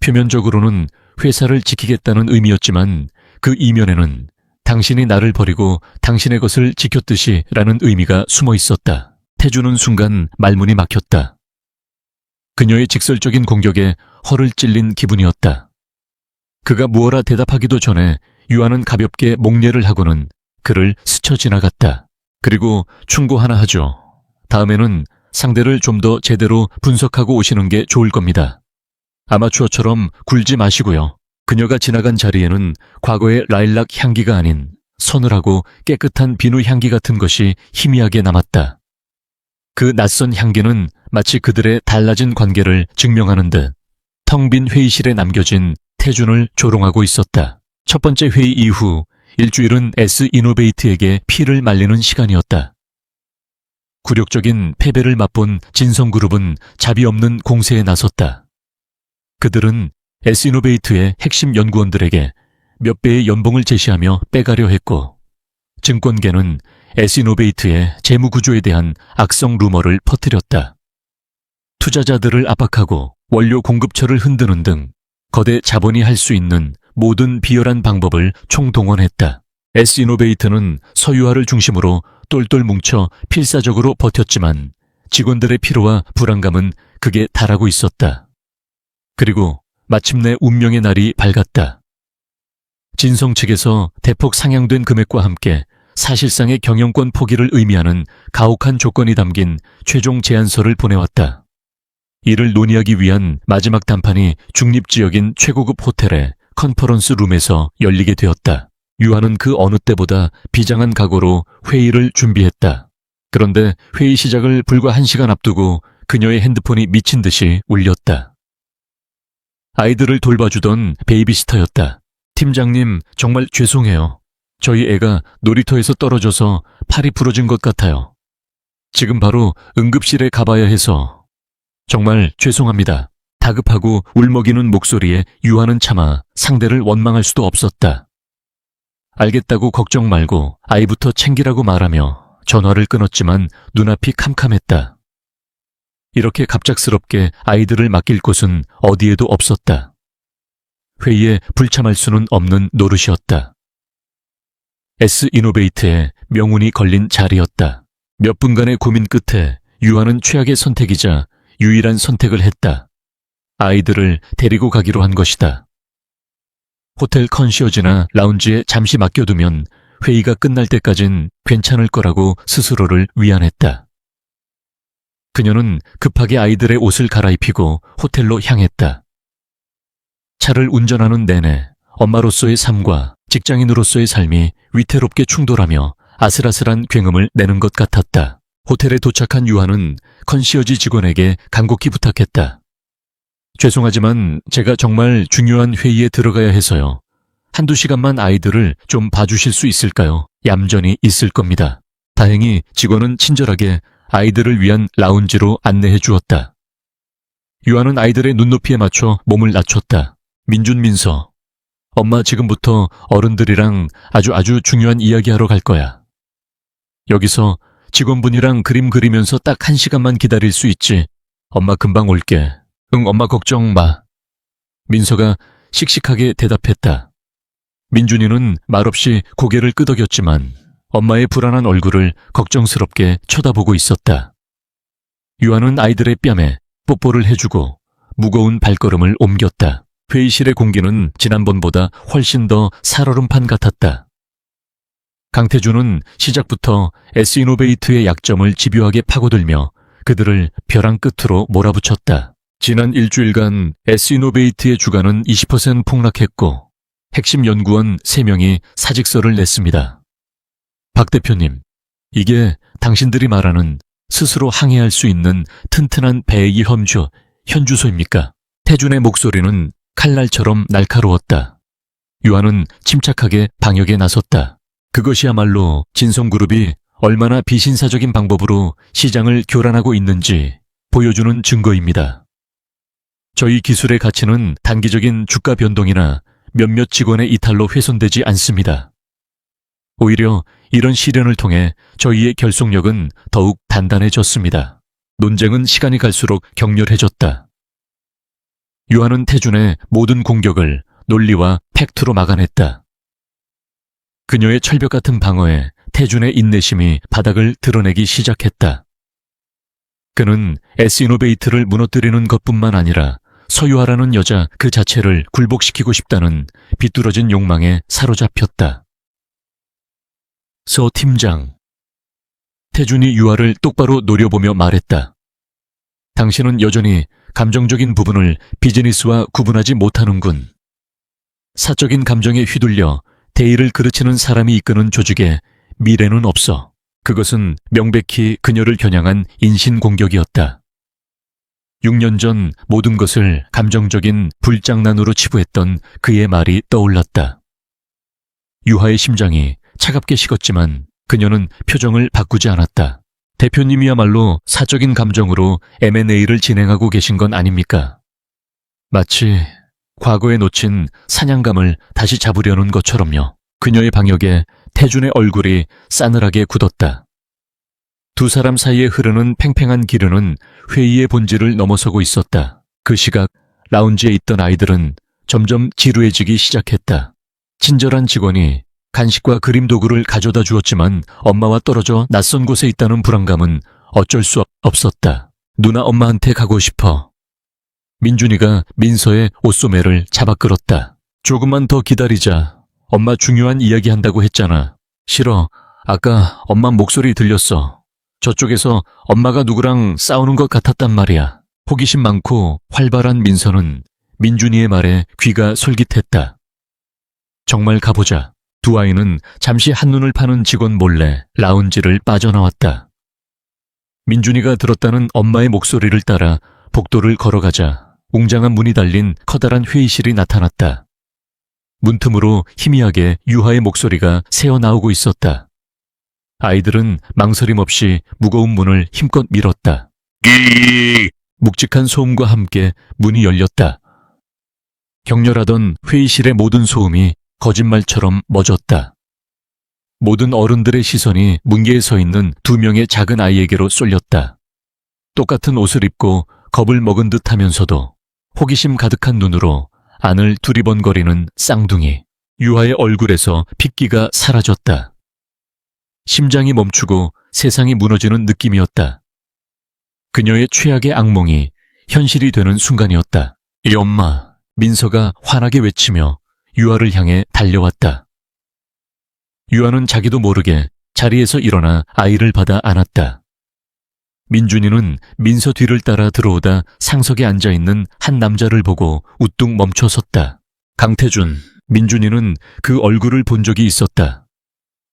표면적으로는 회사를 지키겠다는 의미였지만 그 이면에는 당신이 나를 버리고 당신의 것을 지켰듯이 라는 의미가 숨어 있었다. 태주는 순간 말문이 막혔다. 그녀의 직설적인 공격에 허를 찔린 기분이었다. 그가 무어라 대답하기도 전에 유아는 가볍게 목례를 하고는 그를 스쳐 지나갔다. 그리고 충고 하나 하죠. 다음에는 상대를 좀 더 제대로 분석하고 오시는 게 좋을 겁니다. 아마추어처럼 굴지 마시고요. 그녀가 지나간 자리에는 과거의 라일락 향기가 아닌 서늘하고 깨끗한 비누 향기 같은 것이 희미하게 남았다. 그 낯선 향기는 마치 그들의 달라진 관계를 증명하는 듯 텅 빈 회의실에 남겨진 태준을 조롱하고 있었다. 첫 번째 회의 이후 일주일은 S이노베이트에게 피를 말리는 시간이었다. 굴욕적인 패배를 맛본 진성그룹은 자비 없는 공세에 나섰다. 그들은 S이노베이트의 핵심 연구원들에게 몇 배의 연봉을 제시하며 빼가려 했고 증권계는 S이노베이트의 재무구조에 대한 악성 루머를 퍼뜨렸다. 투자자들을 압박하고 원료 공급처를 흔드는 등 거대 자본이 할 수 있는 모든 비열한 방법을 총동원했다. S이노베이트는 서유아를 중심으로 똘똘 뭉쳐 필사적으로 버텼지만 직원들의 피로와 불안감은 극에 달하고 있었다. 그리고 마침내 운명의 날이 밝았다. 진성 측에서 대폭 상향된 금액과 함께 사실상의 경영권 포기를 의미하는 가혹한 조건이 담긴 최종 제안서를 보내왔다. 이를 논의하기 위한 마지막 담판이 중립지역인 최고급 호텔의 컨퍼런스 룸에서 열리게 되었다. 유아는 그 어느 때보다 비장한 각오로 회의를 준비했다. 그런데 회의 시작을 불과 1시간 앞두고 그녀의 핸드폰이 미친 듯이 울렸다. 아이들을 돌봐주던 베이비시터였다. 팀장님, 정말 죄송해요. 저희 애가 놀이터에서 떨어져서 팔이 부러진 것 같아요. 지금 바로 응급실에 가봐야 해서. 정말 죄송합니다. 다급하고 울먹이는 목소리에 유아는 차마 상대를 원망할 수도 없었다. 알겠다고 걱정 말고 아이부터 챙기라고 말하며 전화를 끊었지만 눈앞이 캄캄했다. 이렇게 갑작스럽게 아이들을 맡길 곳은 어디에도 없었다. 회의에 불참할 수는 없는 노릇이었다. S이노베이트에 명운이 걸린 자리였다. 몇 분간의 고민 끝에 유아는 최악의 선택이자 유일한 선택을 했다. 아이들을 데리고 가기로 한 것이다. 호텔 컨시어지나 라운지에 잠시 맡겨두면 회의가 끝날 때까진 괜찮을 거라고 스스로를 위안했다. 그녀는 급하게 아이들의 옷을 갈아입히고 호텔로 향했다. 차를 운전하는 내내 엄마로서의 삶과 직장인으로서의 삶이 위태롭게 충돌하며 아슬아슬한 굉음을 내는 것 같았다. 호텔에 도착한 유아는 컨시어지 직원에게 간곡히 부탁했다. 죄송하지만 제가 정말 중요한 회의에 들어가야 해서요. 한두 시간만 아이들을 좀 봐주실 수 있을까요? 얌전히 있을 겁니다. 다행히 직원은 친절하게 아이들을 위한 라운지로 안내해 주었다. 유아는 아이들의 눈높이에 맞춰 몸을 낮췄다. 민준, 민서, 엄마 지금부터 어른들이랑 아주 중요한 이야기하러 갈 거야. 여기서 직원분이랑 그림 그리면서 딱 1시간만 기다릴 수 있지. 엄마 금방 올게. 응, 엄마 걱정 마. 민서가 씩씩하게 대답했다. 민준이는 말없이 고개를 끄덕였지만 엄마의 불안한 얼굴을 걱정스럽게 쳐다보고 있었다. 유아는 아이들의 뺨에 뽀뽀를 해주고 무거운 발걸음을 옮겼다. 회의실의 공기는 지난번보다 훨씬 더 살얼음판 같았다. 강태준은 시작부터 S이노베이트의 약점을 집요하게 파고들며 그들을 벼랑 끝으로 몰아붙였다. 지난 일주일간 S이노베이트의 주가는 20% 폭락했고 핵심 연구원 3명이 사직서를 냈습니다. 박 대표님, 이게 당신들이 말하는 스스로 항해할 수 있는 튼튼한 배의 현주소입니까? 태준의 목소리는 칼날처럼 날카로웠다. 유아는 침착하게 방역에 나섰다. 그것이야말로 진성그룹이 얼마나 비신사적인 방법으로 시장을 교란하고 있는지 보여주는 증거입니다. 저희 기술의 가치는 단기적인 주가 변동이나 몇몇 직원의 이탈로 훼손되지 않습니다. 오히려 이런 시련을 통해 저희의 결속력은 더욱 단단해졌습니다. 논쟁은 시간이 갈수록 격렬해졌다. 유아는 태준의 모든 공격을 논리와 팩트로 막아냈다. 그녀의 철벽 같은 방어에 태준의 인내심이 바닥을 드러내기 시작했다. 그는 S이노베이트를 무너뜨리는 것뿐만 아니라 서유아라는 여자 그 자체를 굴복시키고 싶다는 비뚤어진 욕망에 사로잡혔다. 서 팀장. 태준이 유아를 똑바로 노려보며 말했다. 당신은 여전히 감정적인 부분을 비즈니스와 구분하지 못하는군. 사적인 감정에 휘둘려 대의를 그르치는 사람이 이끄는 조직에 미래는 없어. 그것은 명백히 그녀를 겨냥한 인신공격이었다. 6년 전 모든 것을 감정적인 불장난으로 치부했던 그의 말이 떠올랐다. 유하의 심장이 차갑게 식었지만 그녀는 표정을 바꾸지 않았다. 대표님이야말로 사적인 감정으로 M&A를 진행하고 계신 건 아닙니까? 마치 과거에 놓친 사냥감을 다시 잡으려는 것처럼요. 그녀의 방역에 태준의 얼굴이 싸늘하게 굳었다. 두 사람 사이에 흐르는 팽팽한 기류는 회의의 본질을 넘어서고 있었다. 그 시각 라운지에 있던 아이들은 점점 지루해지기 시작했다. 친절한 직원이 간식과 그림 도구를 가져다 주었지만 엄마와 떨어져 낯선 곳에 있다는 불안감은 어쩔 수 없었다. 누나 엄마한테 가고 싶어. 민준이가 민서의 옷소매를 잡아 끌었다. 조금만 더 기다리자. 엄마 중요한 이야기 한다고 했잖아. 싫어. 아까 엄마 목소리 들렸어. 저쪽에서 엄마가 누구랑 싸우는 것 같았단 말이야. 호기심 많고 활발한 민서는 민준이의 말에 귀가 솔깃했다. 정말 가보자. 두 아이는 잠시 한눈을 파는 직원 몰래 라운지를 빠져나왔다. 민준이가 들었다는 엄마의 목소리를 따라 복도를 걸어가자 웅장한 문이 달린 커다란 회의실이 나타났다. 문틈으로 희미하게 유하의 목소리가 새어나오고 있었다. 아이들은 망설임 없이 무거운 문을 힘껏 밀었다. 묵직한 소음과 함께 문이 열렸다. 격렬하던 회의실의 모든 소음이 거짓말처럼 멎었다. 모든 어른들의 시선이 문개에 서 있는 2명의 작은 아이에게로 쏠렸다. 똑같은 옷을 입고 겁을 먹은 듯 하면서도 호기심 가득한 눈으로 안을 두리번거리는 쌍둥이. 유하의 얼굴에서 핏기가 사라졌다. 심장이 멈추고 세상이 무너지는 느낌이었다. 그녀의 최악의 악몽이 현실이 되는 순간이었다. 이 엄마, 민서가 환하게 외치며 유아를 향해 달려왔다. 유아는 자기도 모르게 자리에서 일어나 아이를 받아 안았다. 민준이는 민서 뒤를 따라 들어오다 상석에 앉아있는 한 남자를 보고 우뚝 멈춰섰다. 강태준, 민준이는 그 얼굴을 본 적이 있었다.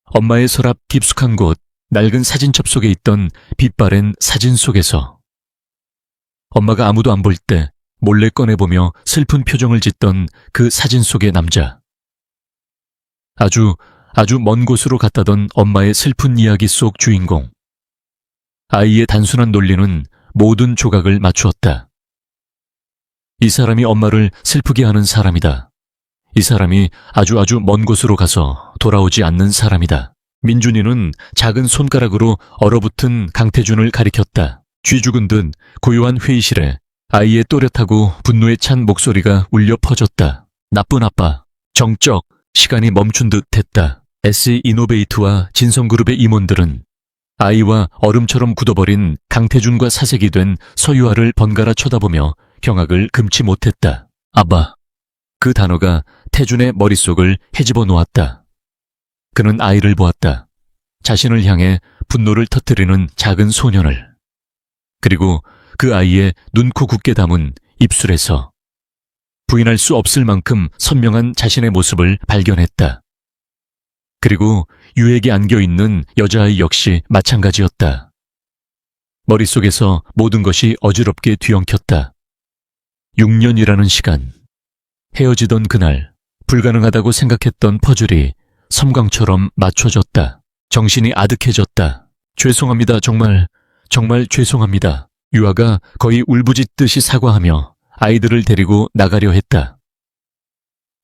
엄마의 서랍 깊숙한 곳, 낡은 사진첩 속에 있던 빛바랜 사진 속에서. 엄마가 아무도 안 볼 때 몰래 꺼내보며 슬픈 표정을 짓던 그 사진 속의 남자. 아주 먼 곳으로 갔다던 엄마의 슬픈 이야기 속 주인공. 아이의 단순한 논리는 모든 조각을 맞추었다. 이 사람이 엄마를 슬프게 하는 사람이다. 이 사람이 아주 먼 곳으로 가서 돌아오지 않는 사람이다. 민준이는 작은 손가락으로 얼어붙은 강태준을 가리켰다. 쥐 죽은 듯 고요한 회의실에 아이의 또렷하고 분노에 찬 목소리가 울려 퍼졌다. 나쁜 아빠, 정적, 시간이 멈춘 듯 했다. SE이노베이트와 진성그룹의 임원들은 아이와 얼음처럼 굳어버린 강태준과 사색이 된 서유아를 번갈아 쳐다보며 경악을 금치 못했다. 아빠. 그 단어가 태준의 머릿속을 헤집어 놓았다. 그는 아이를 보았다. 자신을 향해 분노를 터뜨리는 작은 소년을. 그리고 그 아이의 눈코 굳게 담은 입술에서 부인할 수 없을 만큼 선명한 자신의 모습을 발견했다. 그리고 유에게 안겨있는 여자아이 역시 마찬가지였다. 머릿속에서 모든 것이 어지럽게 뒤엉켰다. 6년이라는 시간. 헤어지던 그날, 불가능하다고 생각했던 퍼즐이 섬광처럼 맞춰졌다. 정신이 아득해졌다. 죄송합니다. 정말 죄송합니다. 유아가 거의 울부짖듯이 사과하며 아이들을 데리고 나가려 했다.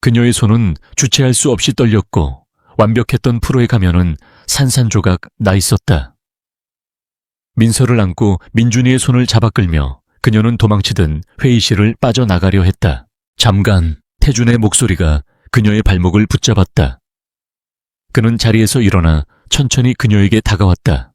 그녀의 손은 주체할 수 없이 떨렸고 완벽했던 프로의 가면은 산산조각 나 있었다. 민서를 안고 민준이의 손을 잡아 끌며 그녀는 도망치듯 회의실을 빠져나가려 했다. 잠깐 태준의 목소리가 그녀의 발목을 붙잡았다. 그는 자리에서 일어나 천천히 그녀에게 다가왔다.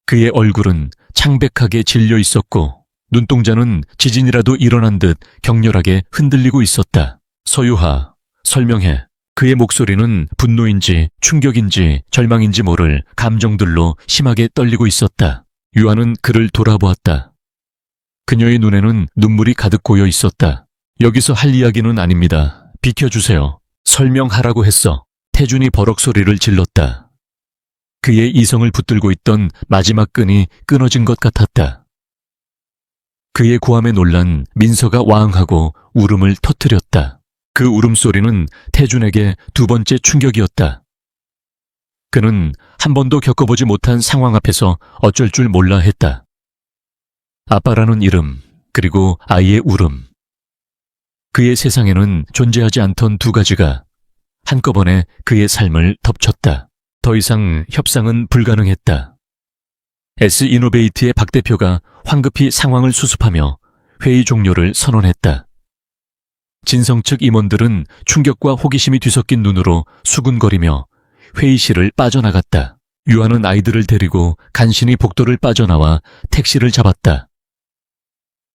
그의 얼굴은 창백하게 질려 있었고 눈동자는 지진이라도 일어난 듯 격렬하게 흔들리고 있었다. 서유하, 설명해. 그의 목소리는 분노인지 충격인지 절망인지 모를 감정들로 심하게 떨리고 있었다. 유아는 그를 돌아보았다. 그녀의 눈에는 눈물이 가득 고여 있었다. 여기서 할 이야기는 아닙니다. 비켜주세요. 설명하라고 했어. 태준이 버럭 소리를 질렀다. 그의 이성을 붙들고 있던 마지막 끈이 끊어진 것 같았다. 그의 고함에 놀란 민서가 와응하고 울음을 터뜨렸다. 그 울음소리는 태준에게 2번째 충격이었다. 그는 한 번도 겪어보지 못한 상황 앞에서 어쩔 줄 몰라 했다. 아빠라는 이름, 그리고 아이의 울음. 그의 세상에는 존재하지 않던 2가지가 한꺼번에 그의 삶을 덮쳤다. 더 이상 협상은 불가능했다. S이노베이트의 박 대표가 황급히 상황을 수습하며 회의 종료를 선언했다. 진성 측 임원들은 충격과 호기심이 뒤섞인 눈으로 수군거리며 회의실을 빠져나갔다. 유아는 아이들을 데리고 간신히 복도를 빠져나와 택시를 잡았다.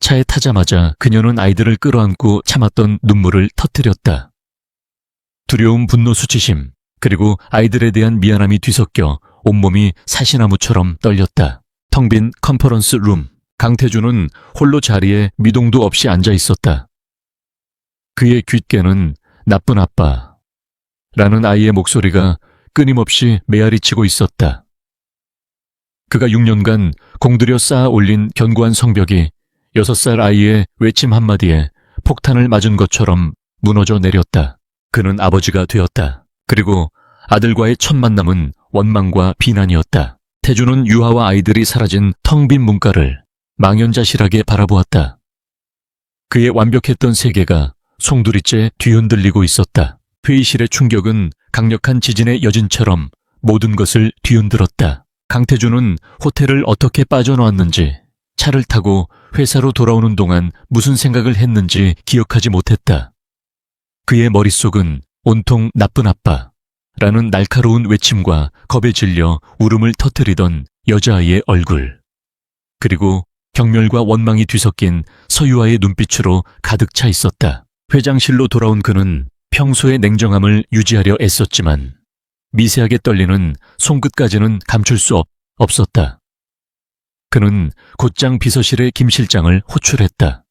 차에 타자마자 그녀는 아이들을 끌어안고 참았던 눈물을 터뜨렸다. 두려움, 분노, 수치심, 그리고 아이들에 대한 미안함이 뒤섞여 온몸이 사시나무처럼 떨렸다. 텅 빈 컨퍼런스 룸. 강태준은 홀로 자리에 미동도 없이 앉아 있었다. 그의 귓가는 나쁜 아빠 라는 아이의 목소리가 끊임없이 메아리치고 있었다. 그가 6년간 공들여 쌓아 올린 견고한 성벽이 6살 아이의 외침 한마디에 폭탄을 맞은 것처럼 무너져 내렸다. 그는 아버지가 되었다. 그리고 아들과의 첫 만남은 원망과 비난이었다. 태주는 유아와 아이들이 사라진 텅 빈 문가를 망연자실하게 바라보았다. 그의 완벽했던 세계가 송두리째 뒤흔들리고 있었다. 회의실의 충격은 강력한 지진의 여진처럼 모든 것을 뒤흔들었다. 강태주는 호텔을 어떻게 빠져나왔는지, 차를 타고 회사로 돌아오는 동안 무슨 생각을 했는지 기억하지 못했다. 그의 머릿속은 온통 나쁜 아빠라는 날카로운 외침과 겁에 질려 울음을 터뜨리던 여자아이의 얼굴, 그리고 경멸과 원망이 뒤섞인 서유아의 눈빛으로 가득 차 있었다. 회장실로 돌아온 그는 평소의 냉정함을 유지하려 애썼지만 미세하게 떨리는 손끝까지는 감출 수 없었다. 그는 곧장 비서실의 김 실장을 호출했다.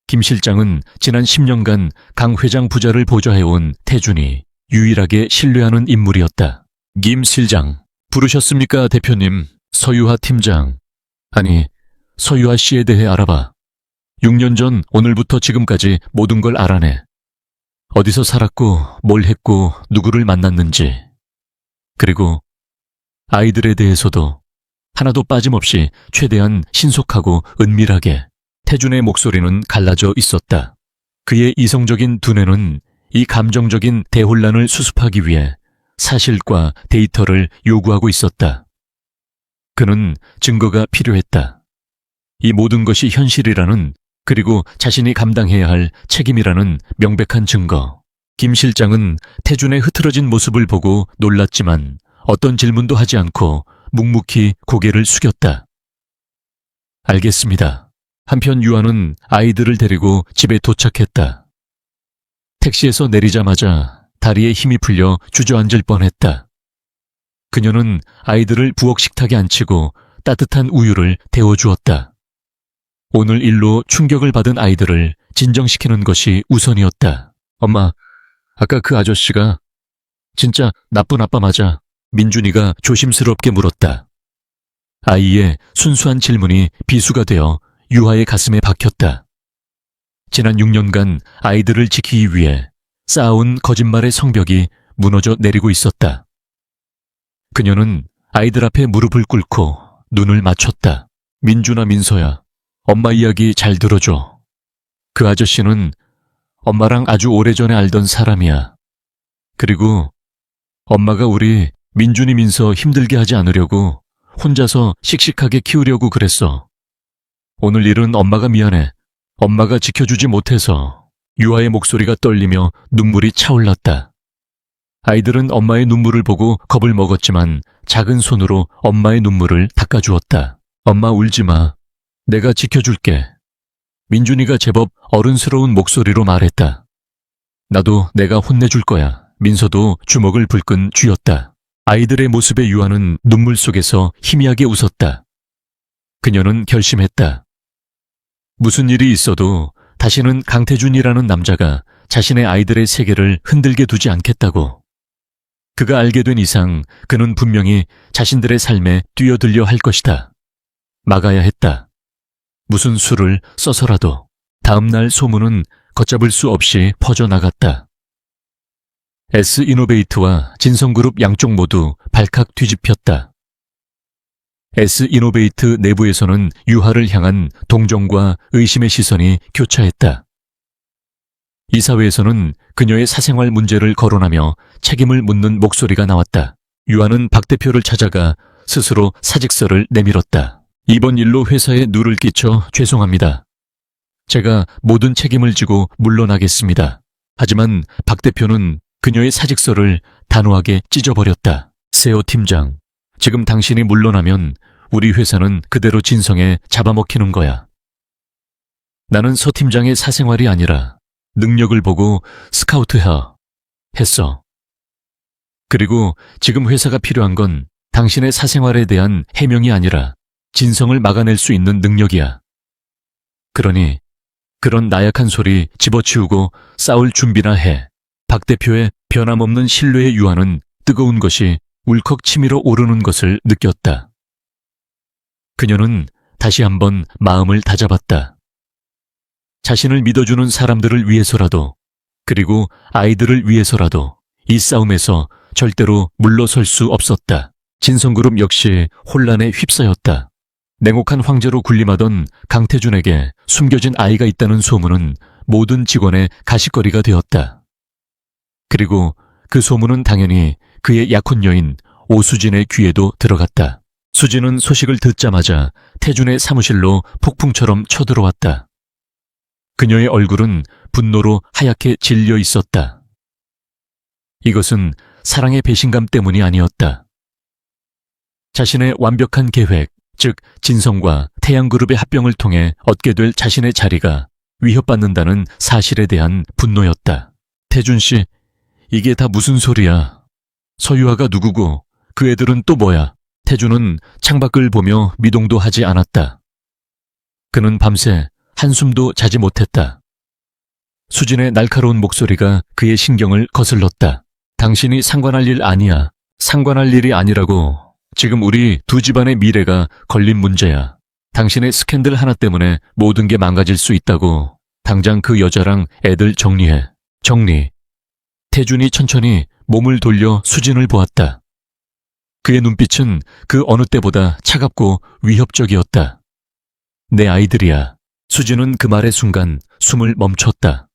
김 실장은 지난 10년간 강 회장 부자를 보좌해온 태준이 유일하게 신뢰하는 인물이었다. 김 실장, 부르셨습니까, 대표님? 서유아 팀장. 아니, 서유아 씨에 대해 알아봐. 6년 전 오늘부터 지금까지 모든 걸 알아내. 어디서 살았고, 뭘 했고, 누구를 만났는지. 그리고 아이들에 대해서도 하나도 빠짐없이 최대한 신속하고 은밀하게. 태준의 목소리는 갈라져 있었다. 그의 이성적인 두뇌는 이 감정적인 대혼란을 수습하기 위해 사실과 데이터를 요구하고 있었다. 그는 증거가 필요했다. 이 모든 것이 현실이라는, 그리고 자신이 감당해야 할 책임이라는 명백한 증거. 김 실장은 태준의 흐트러진 모습을 보고 놀랐지만 어떤 질문도 하지 않고 묵묵히 고개를 숙였다. 알겠습니다. 한편 유아는 아이들을 데리고 집에 도착했다. 택시에서 내리자마자 다리에 힘이 풀려 주저앉을 뻔했다. 그녀는 아이들을 부엌 식탁에 앉히고 따뜻한 우유를 데워주었다. 오늘 일로 충격을 받은 아이들을 진정시키는 것이 우선이었다. 엄마, 아까 그 아저씨가 진짜 나쁜 아빠 맞아? 민준이가 조심스럽게 물었다. 아이의 순수한 질문이 비수가 되어 유아의 가슴에 박혔다. 지난 6년간 아이들을 지키기 위해 쌓아온 거짓말의 성벽이 무너져 내리고 있었다. 그녀는 아이들 앞에 무릎을 꿇고 눈을 맞췄다. 민준아, 민서야, 엄마 이야기 잘 들어줘. 그 아저씨는 엄마랑 아주 오래전에 알던 사람이야. 그리고 엄마가 우리 민준이, 민서 힘들게 하지 않으려고 혼자서 씩씩하게 키우려고 그랬어. 오늘 일은 엄마가 미안해. 엄마가 지켜주지 못해서. 유아의 목소리가 떨리며 눈물이 차올랐다. 아이들은 엄마의 눈물을 보고 겁을 먹었지만 작은 손으로 엄마의 눈물을 닦아주었다. 엄마, 울지 마. 내가 지켜줄게. 민준이가 제법 어른스러운 목소리로 말했다. 나도 내가 혼내줄 거야. 민서도 주먹을 불끈 쥐었다. 아이들의 모습에 유아는 눈물 속에서 희미하게 웃었다. 그녀는 결심했다. 무슨 일이 있어도 다시는 강태준이라는 남자가 자신의 아이들의 세계를 흔들게 두지 않겠다고. 그가 알게 된 이상 그는 분명히 자신들의 삶에 뛰어들려 할 것이다. 막아야 했다. 무슨 수를 써서라도. 다음 날 소문은 걷잡을 수 없이 퍼져나갔다. S이노베이트와 진성그룹 양쪽 모두 발칵 뒤집혔다. S이노베이트 내부에서는 유하를 향한 동정과 의심의 시선이 교차했다. 이사회에서는 그녀의 사생활 문제를 거론하며 책임을 묻는 목소리가 나왔다. 유하는 박 대표를 찾아가 스스로 사직서를 내밀었다. 이번 일로 회사에 누를 끼쳐 죄송합니다. 제가 모든 책임을 지고 물러나겠습니다. 하지만 박 대표는 그녀의 사직서를 단호하게 찢어버렸다. 세호 팀장, 지금 당신이 물러나면 우리 회사는 그대로 진성에 잡아먹히는 거야. 나는 서 팀장의 사생활이 아니라 능력을 보고 스카우트하 했어. 그리고 지금 회사가 필요한 건 당신의 사생활에 대한 해명이 아니라 진성을 막아낼 수 있는 능력이야. 그러니 그런 나약한 소리 집어치우고 싸울 준비나 해. 박 대표의 변함없는 신뢰의 유아는 뜨거운 것이 울컥 치밀어 오르는 것을 느꼈다. 그녀는 다시 한번 마음을 다잡았다. 자신을 믿어주는 사람들을 위해서라도, 그리고 아이들을 위해서라도 이 싸움에서 절대로 물러설 수 없었다. 진성그룹 역시 혼란에 휩싸였다. 냉혹한 황제로 군림하던 강태준에게 숨겨진 아이가 있다는 소문은 모든 직원의 가십거리가 되었다. 그리고 그 소문은 당연히 그의 약혼 여인 오수진의 귀에도 들어갔다. 수진은 소식을 듣자마자 태준의 사무실로 폭풍처럼 쳐들어왔다. 그녀의 얼굴은 분노로 하얗게 질려 있었다. 이것은 사랑의 배신감 때문이 아니었다. 자신의 완벽한 계획, 즉 진성과 태양그룹의 합병을 통해 얻게 될 자신의 자리가 위협받는다는 사실에 대한 분노였다. 태준 씨, 이게 다 무슨 소리야? 서유아가 누구고 그 애들은 또 뭐야? 태준은 창밖을 보며 미동도 하지 않았다. 그는 밤새 한숨도 자지 못했다. 수진의 날카로운 목소리가 그의 신경을 거슬렀다. 당신이 상관할 일 아니야. 상관할 일이 아니라고. 지금 우리 두 집안의 미래가 걸린 문제야. 당신의 스캔들 하나 때문에 모든 게 망가질 수 있다고. 당장 그 여자랑 애들 정리해. 정리. 태준이 천천히 몸을 돌려 수진을 보았다. 그의 눈빛은 그 어느 때보다 차갑고 위협적이었다. 내 아이들이야. 수진은 그 말의 순간 숨을 멈췄다.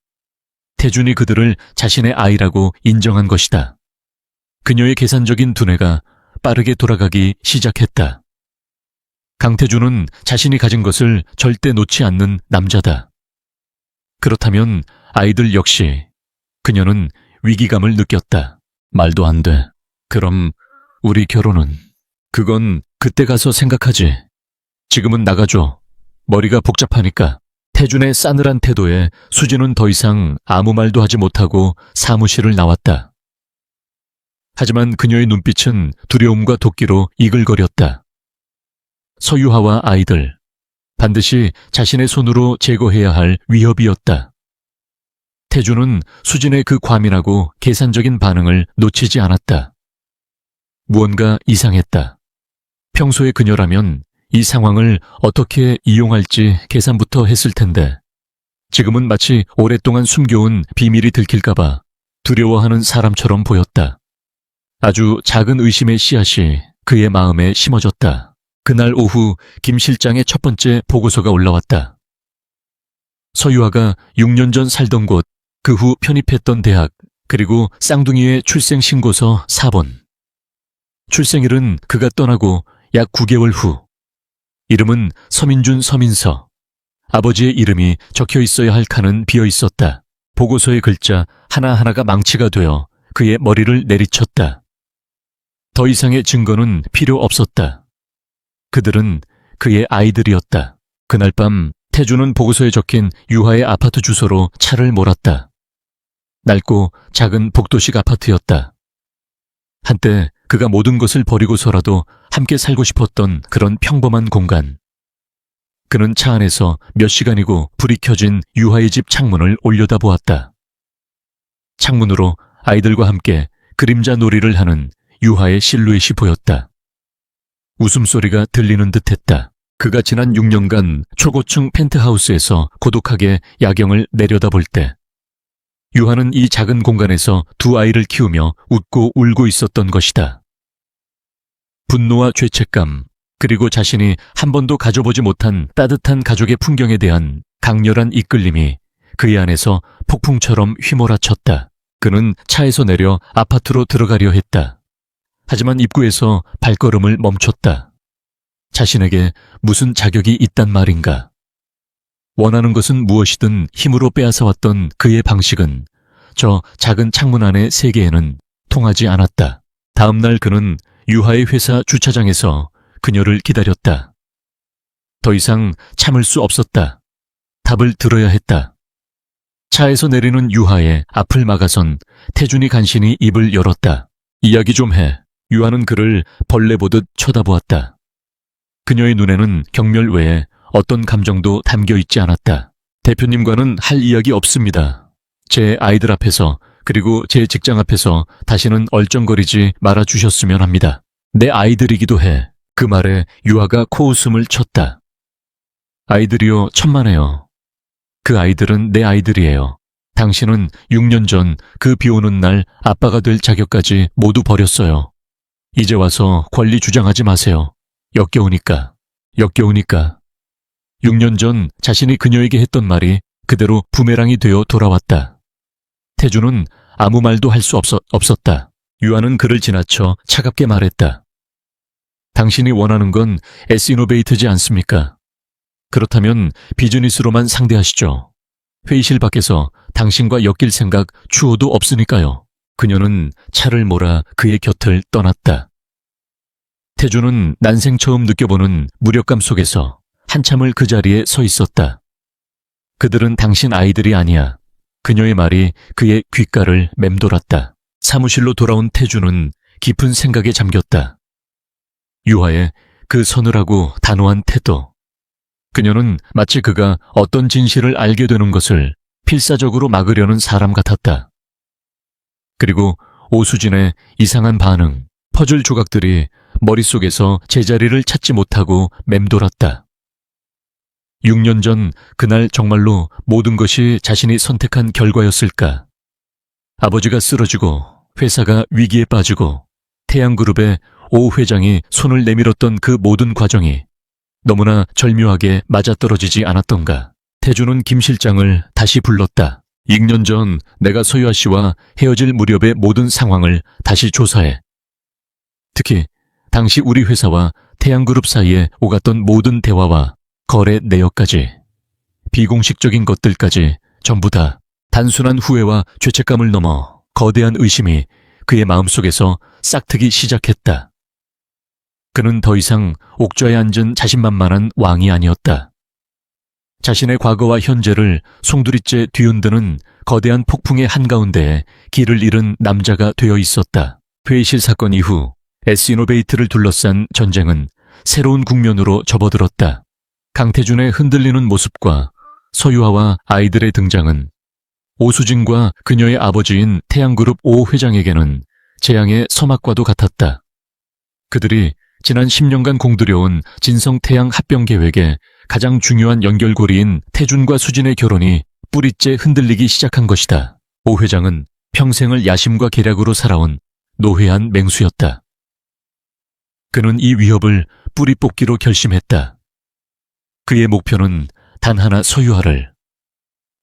태준이 그들을 자신의 아이라고 인정한 것이다. 그녀의 계산적인 두뇌가 빠르게 돌아가기 시작했다. 강태준은 자신이 가진 것을 절대 놓지 않는 남자다. 그렇다면 아이들 역시. 그녀는 위기감을 느꼈다. 말도 안 돼. 그럼 우리 결혼은? 그건 그때 가서 생각하지. 지금은 나가줘. 머리가 복잡하니까. 태준의 싸늘한 태도에 수진은 더 이상 아무 말도 하지 못하고 사무실을 나왔다. 하지만 그녀의 눈빛은 두려움과 도끼로 이글거렸다. 서유하와 아이들, 반드시 자신의 손으로 제거해야 할 위협이었다. 태준은 수진의 그 과민하고 계산적인 반응을 놓치지 않았다. 무언가 이상했다. 평소의 그녀라면 이 상황을 어떻게 이용할지 계산부터 했을 텐데 지금은 마치 오랫동안 숨겨온 비밀이 들킬까봐 두려워하는 사람처럼 보였다. 아주 작은 의심의 씨앗이 그의 마음에 심어졌다. 그날 오후 김 실장의 첫 번째 보고서가 올라왔다. 서유아가 6년 전 살던 곳, 그 후 편입했던 대학, 그리고 쌍둥이의 출생신고서 4번. 출생일은 그가 떠나고 약 9개월 후. 이름은 서민준 서민서. 아버지의 이름이 적혀 있어야 할 칸은 비어 있었다. 보고서의 글자 하나하나가 망치가 되어 그의 머리를 내리쳤다. 더 이상의 증거는 필요 없었다. 그들은 그의 아이들이었다. 그날 밤 태준은 보고서에 적힌 유하의 아파트 주소로 차를 몰았다. 낡고 작은 복도식 아파트였다. 한때 그가 모든 것을 버리고서라도 함께 살고 싶었던 그런 평범한 공간. 그는 차 안에서 몇 시간이고 불이 켜진 유하의 집 창문을 올려다보았다. 창문으로 아이들과 함께 그림자 놀이를 하는 유하의 실루엣이 보였다. 웃음소리가 들리는 듯했다. 그가 지난 6년간 초고층 펜트하우스에서 고독하게 야경을 내려다볼 때 유하는 이 작은 공간에서 두 아이를 키우며 웃고 울고 있었던 것이다. 분노와 죄책감, 그리고 자신이 한 번도 가져보지 못한 따뜻한 가족의 풍경에 대한 강렬한 이끌림이 그의 안에서 폭풍처럼 휘몰아쳤다. 그는 차에서 내려 아파트로 들어가려 했다. 하지만 입구에서 발걸음을 멈췄다. 자신에게 무슨 자격이 있단 말인가? 원하는 것은 무엇이든 힘으로 빼앗아왔던 그의 방식은 저 작은 창문 안의 세계에는 통하지 않았다. 다음 날 그는 유하의 회사 주차장에서 그녀를 기다렸다. 더 이상 참을 수 없었다. 답을 들어야 했다. 차에서 내리는 유하의 앞을 막아선 태준이 간신히 입을 열었다. 이야기 좀 해. 유하는 그를 벌레 보듯 쳐다보았다. 그녀의 눈에는 경멸 외에 어떤 감정도 담겨 있지 않았다. 대표님과는 할 이야기 없습니다. 제 아이들 앞에서 그리고 제 직장 앞에서 다시는 얼쩡거리지 말아주셨으면 합니다. 내 아이들이기도 해. 그 말에 유아가 코웃음을 쳤다. 아이들이요, 천만에요. 그 아이들은 내 아이들이에요. 당신은 6년 전 그 비오는 날 아빠가 될 자격까지 모두 버렸어요. 이제 와서 권리 주장하지 마세요. 역겨우니까. 6년 전 자신이 그녀에게 했던 말이 그대로 부메랑이 되어 돌아왔다. 태주는 아무 말도 할 수 없었다. 유아는 그를 지나쳐 차갑게 말했다. 당신이 원하는 건 S이노베이트지 않습니까? 그렇다면 비즈니스로만 상대하시죠. 회의실 밖에서 당신과 엮일 생각 추호도 없으니까요. 그녀는 차를 몰아 그의 곁을 떠났다. 태주는 난생 처음 느껴보는 무력감 속에서 한참을 그 자리에 서 있었다. 그들은 당신 아이들이 아니야. 그녀의 말이 그의 귓가를 맴돌았다. 사무실로 돌아온 태주는 깊은 생각에 잠겼다. 유아의 그 서늘하고 단호한 태도. 그녀는 마치 그가 어떤 진실을 알게 되는 것을 필사적으로 막으려는 사람 같았다. 그리고 오수진의 이상한 반응, 퍼즐 조각들이 머릿속에서 제자리를 찾지 못하고 맴돌았다. 6년 전 그날 정말로 모든 것이 자신이 선택한 결과였을까? 아버지가 쓰러지고 회사가 위기에 빠지고 태양그룹의 오 회장이 손을 내밀었던 그 모든 과정이 너무나 절묘하게 맞아떨어지지 않았던가. 태주는 김 실장을 다시 불렀다. 6년 전 내가 서유아 씨와 헤어질 무렵의 모든 상황을 다시 조사해. 특히 당시 우리 회사와 태양그룹 사이에 오갔던 모든 대화와 거래 내역까지, 비공식적인 것들까지 전부 다 단순한 후회와 죄책감을 넘어 거대한 의심이 그의 마음속에서 싹트기 시작했다. 그는 더 이상 옥좌에 앉은 자신만만한 왕이 아니었다. 자신의 과거와 현재를 송두리째 뒤흔드는 거대한 폭풍의 한가운데에 길을 잃은 남자가 되어 있었다. 회의실 사건 이후 S이노베이트를 둘러싼 전쟁은 새로운 국면으로 접어들었다. 강태준의 흔들리는 모습과 서유아와 아이들의 등장은 오수진과 그녀의 아버지인 태양그룹 오 회장에게는 재앙의 서막과도 같았다. 그들이 지난 10년간 공들여온 진성태양 합병 계획의 가장 중요한 연결고리인 태준과 수진의 결혼이 뿌리째 흔들리기 시작한 것이다. 오 회장은 평생을 야심과 계략으로 살아온 노회한 맹수였다. 그는 이 위협을 뿌리 뽑기로 결심했다. 그의 목표는 단 하나, 서유아를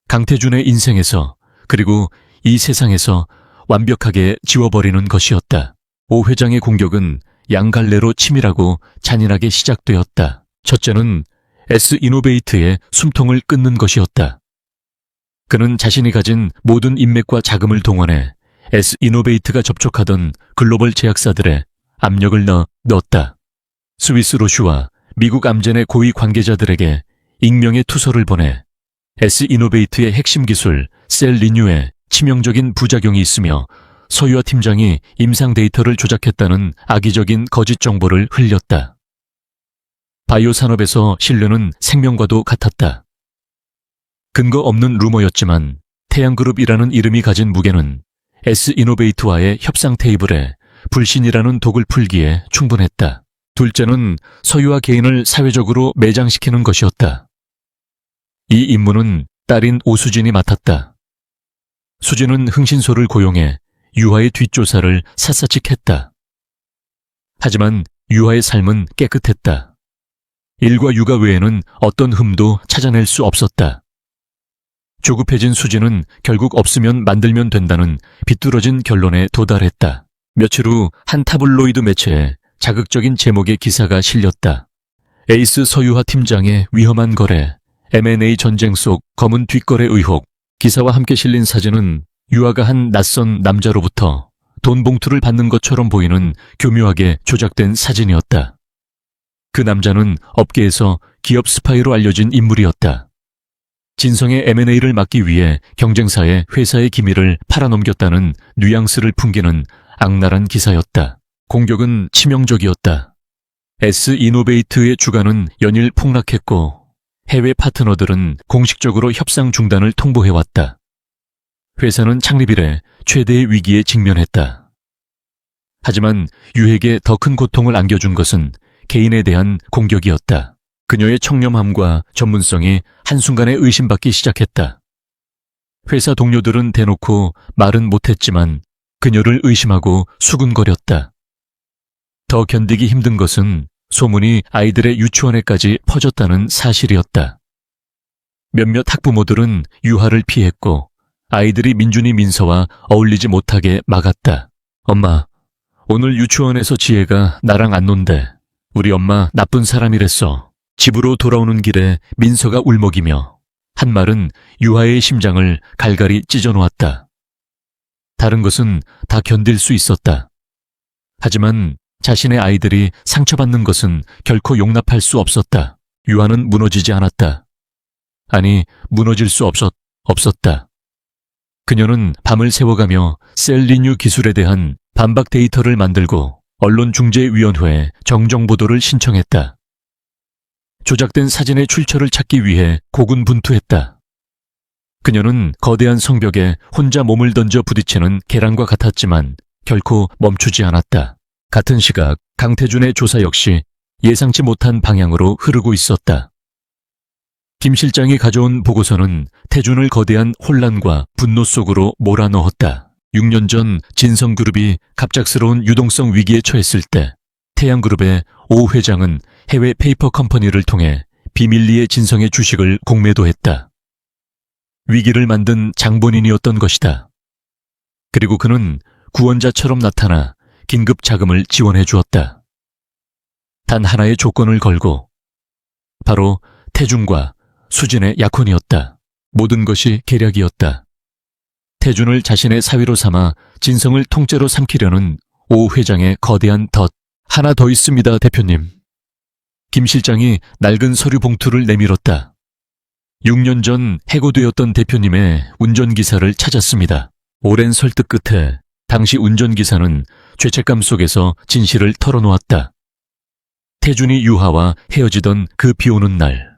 강태준의 인생에서 그리고 이 세상에서 완벽하게 지워버리는 것이었다. 오 회장의 공격은 양갈래로 치밀하고 잔인하게 시작되었다. 첫째는 S이노베이트의 숨통을 끊는 것이었다. 그는 자신이 가진 모든 인맥과 자금을 동원해 S이노베이트가 접촉하던 글로벌 제약사들의 압력을 넣었다. 스위스 로슈와 미국 암젠의 고위 관계자들에게 익명의 투서를 보내 S이노베이트의 핵심 기술 셀 리뉴에 치명적인 부작용이 있으며 서유아 팀장이 임상 데이터를 조작했다는 악의적인 거짓 정보를 흘렸다. 바이오 산업에서 신뢰는 생명과도 같았다. 근거 없는 루머였지만 태양그룹이라는 이름이 가진 무게는 S이노베이트와의 협상 테이블에 불신이라는 독을 풀기에 충분했다. 둘째는 서유아 개인을 사회적으로 매장시키는 것이었다. 이 임무는 딸인 오수진이 맡았다. 수진은 흥신소를 고용해 유아의 뒷조사를 샅샅이 캤다. 하지만 유아의 삶은 깨끗했다. 일과 육아 외에는 어떤 흠도 찾아낼 수 없었다. 조급해진 수진은 결국 없으면 만들면 된다는 비뚤어진 결론에 도달했다. 며칠 후 한 타블로이드 매체에 자극적인 제목의 기사가 실렸다. 에이스 서유아 팀장의 위험한 거래, M&A 전쟁 속 검은 뒷거래 의혹. 기사와 함께 실린 사진은 유아가 한 낯선 남자로부터 돈 봉투를 받는 것처럼 보이는 교묘하게 조작된 사진이었다. 그 남자는 업계에서 기업 스파이로 알려진 인물이었다. 진성의 M&A를 막기 위해 경쟁사에 회사의 기밀을 팔아넘겼다는 뉘앙스를 풍기는 악랄한 기사였다. 공격은 치명적이었다. S이노베이트의 주가는 연일 폭락했고 해외 파트너들은 공식적으로 협상 중단을 통보해왔다. 회사는 창립 이래 최대의 위기에 직면했다. 하지만 유에게 더 큰 고통을 안겨준 것은 개인에 대한 공격이었다. 그녀의 청렴함과 전문성이 한순간에 의심받기 시작했다. 회사 동료들은 대놓고 말은 못했지만 그녀를 의심하고 수군거렸다. 더 견디기 힘든 것은 소문이 아이들의 유치원에까지 퍼졌다는 사실이었다. 몇몇 학부모들은 유아를 피했고 아이들이 민준이 민서와 어울리지 못하게 막았다. 엄마, 오늘 유치원에서 지혜가 나랑 안 논대. 우리 엄마 나쁜 사람이랬어. 집으로 돌아오는 길에 민서가 울먹이며 한 말은 유아의 심장을 갈갈이 찢어놓았다. 다른 것은 다 견딜 수 있었다. 하지만 자신의 아이들이 상처받는 것은 결코 용납할 수 없었다. 유아는 무너지지 않았다. 아니, 무너질 수 없었다. 그녀는 밤을 새워가며 셀리뉴 기술에 대한 반박 데이터를 만들고 언론중재위원회에 정정보도를 신청했다. 조작된 사진의 출처를 찾기 위해 고군분투했다. 그녀는 거대한 성벽에 혼자 몸을 던져 부딪히는 계란과 같았지만 결코 멈추지 않았다. 같은 시각 강태준의 조사 역시 예상치 못한 방향으로 흐르고 있었다. 김 실장이 가져온 보고서는 태준을 거대한 혼란과 분노 속으로 몰아넣었다. 6년 전 진성그룹이 갑작스러운 유동성 위기에 처했을 때 태양그룹의 오 회장은 해외 페이퍼 컴퍼니를 통해 비밀리에 진성의 주식을 공매도했다. 위기를 만든 장본인이었던 것이다. 그리고 그는 구원자처럼 나타나 긴급 자금을 지원해 주었다. 단 하나의 조건을 걸고 바로 태준과 수진의 약혼이었다. 모든 것이 계략이었다. 태준을 자신의 사위로 삼아 진성을 통째로 삼키려는 오 회장의 거대한 덫. 하나 더 있습니다, 대표님. 김 실장이 낡은 서류 봉투를 내밀었다. 6년 전 해고되었던 대표님의 운전기사를 찾았습니다. 오랜 설득 끝에 당시 운전기사는 죄책감 속에서 진실을 털어놓았다. 태준이 유하와 헤어지던 그 비오는 날,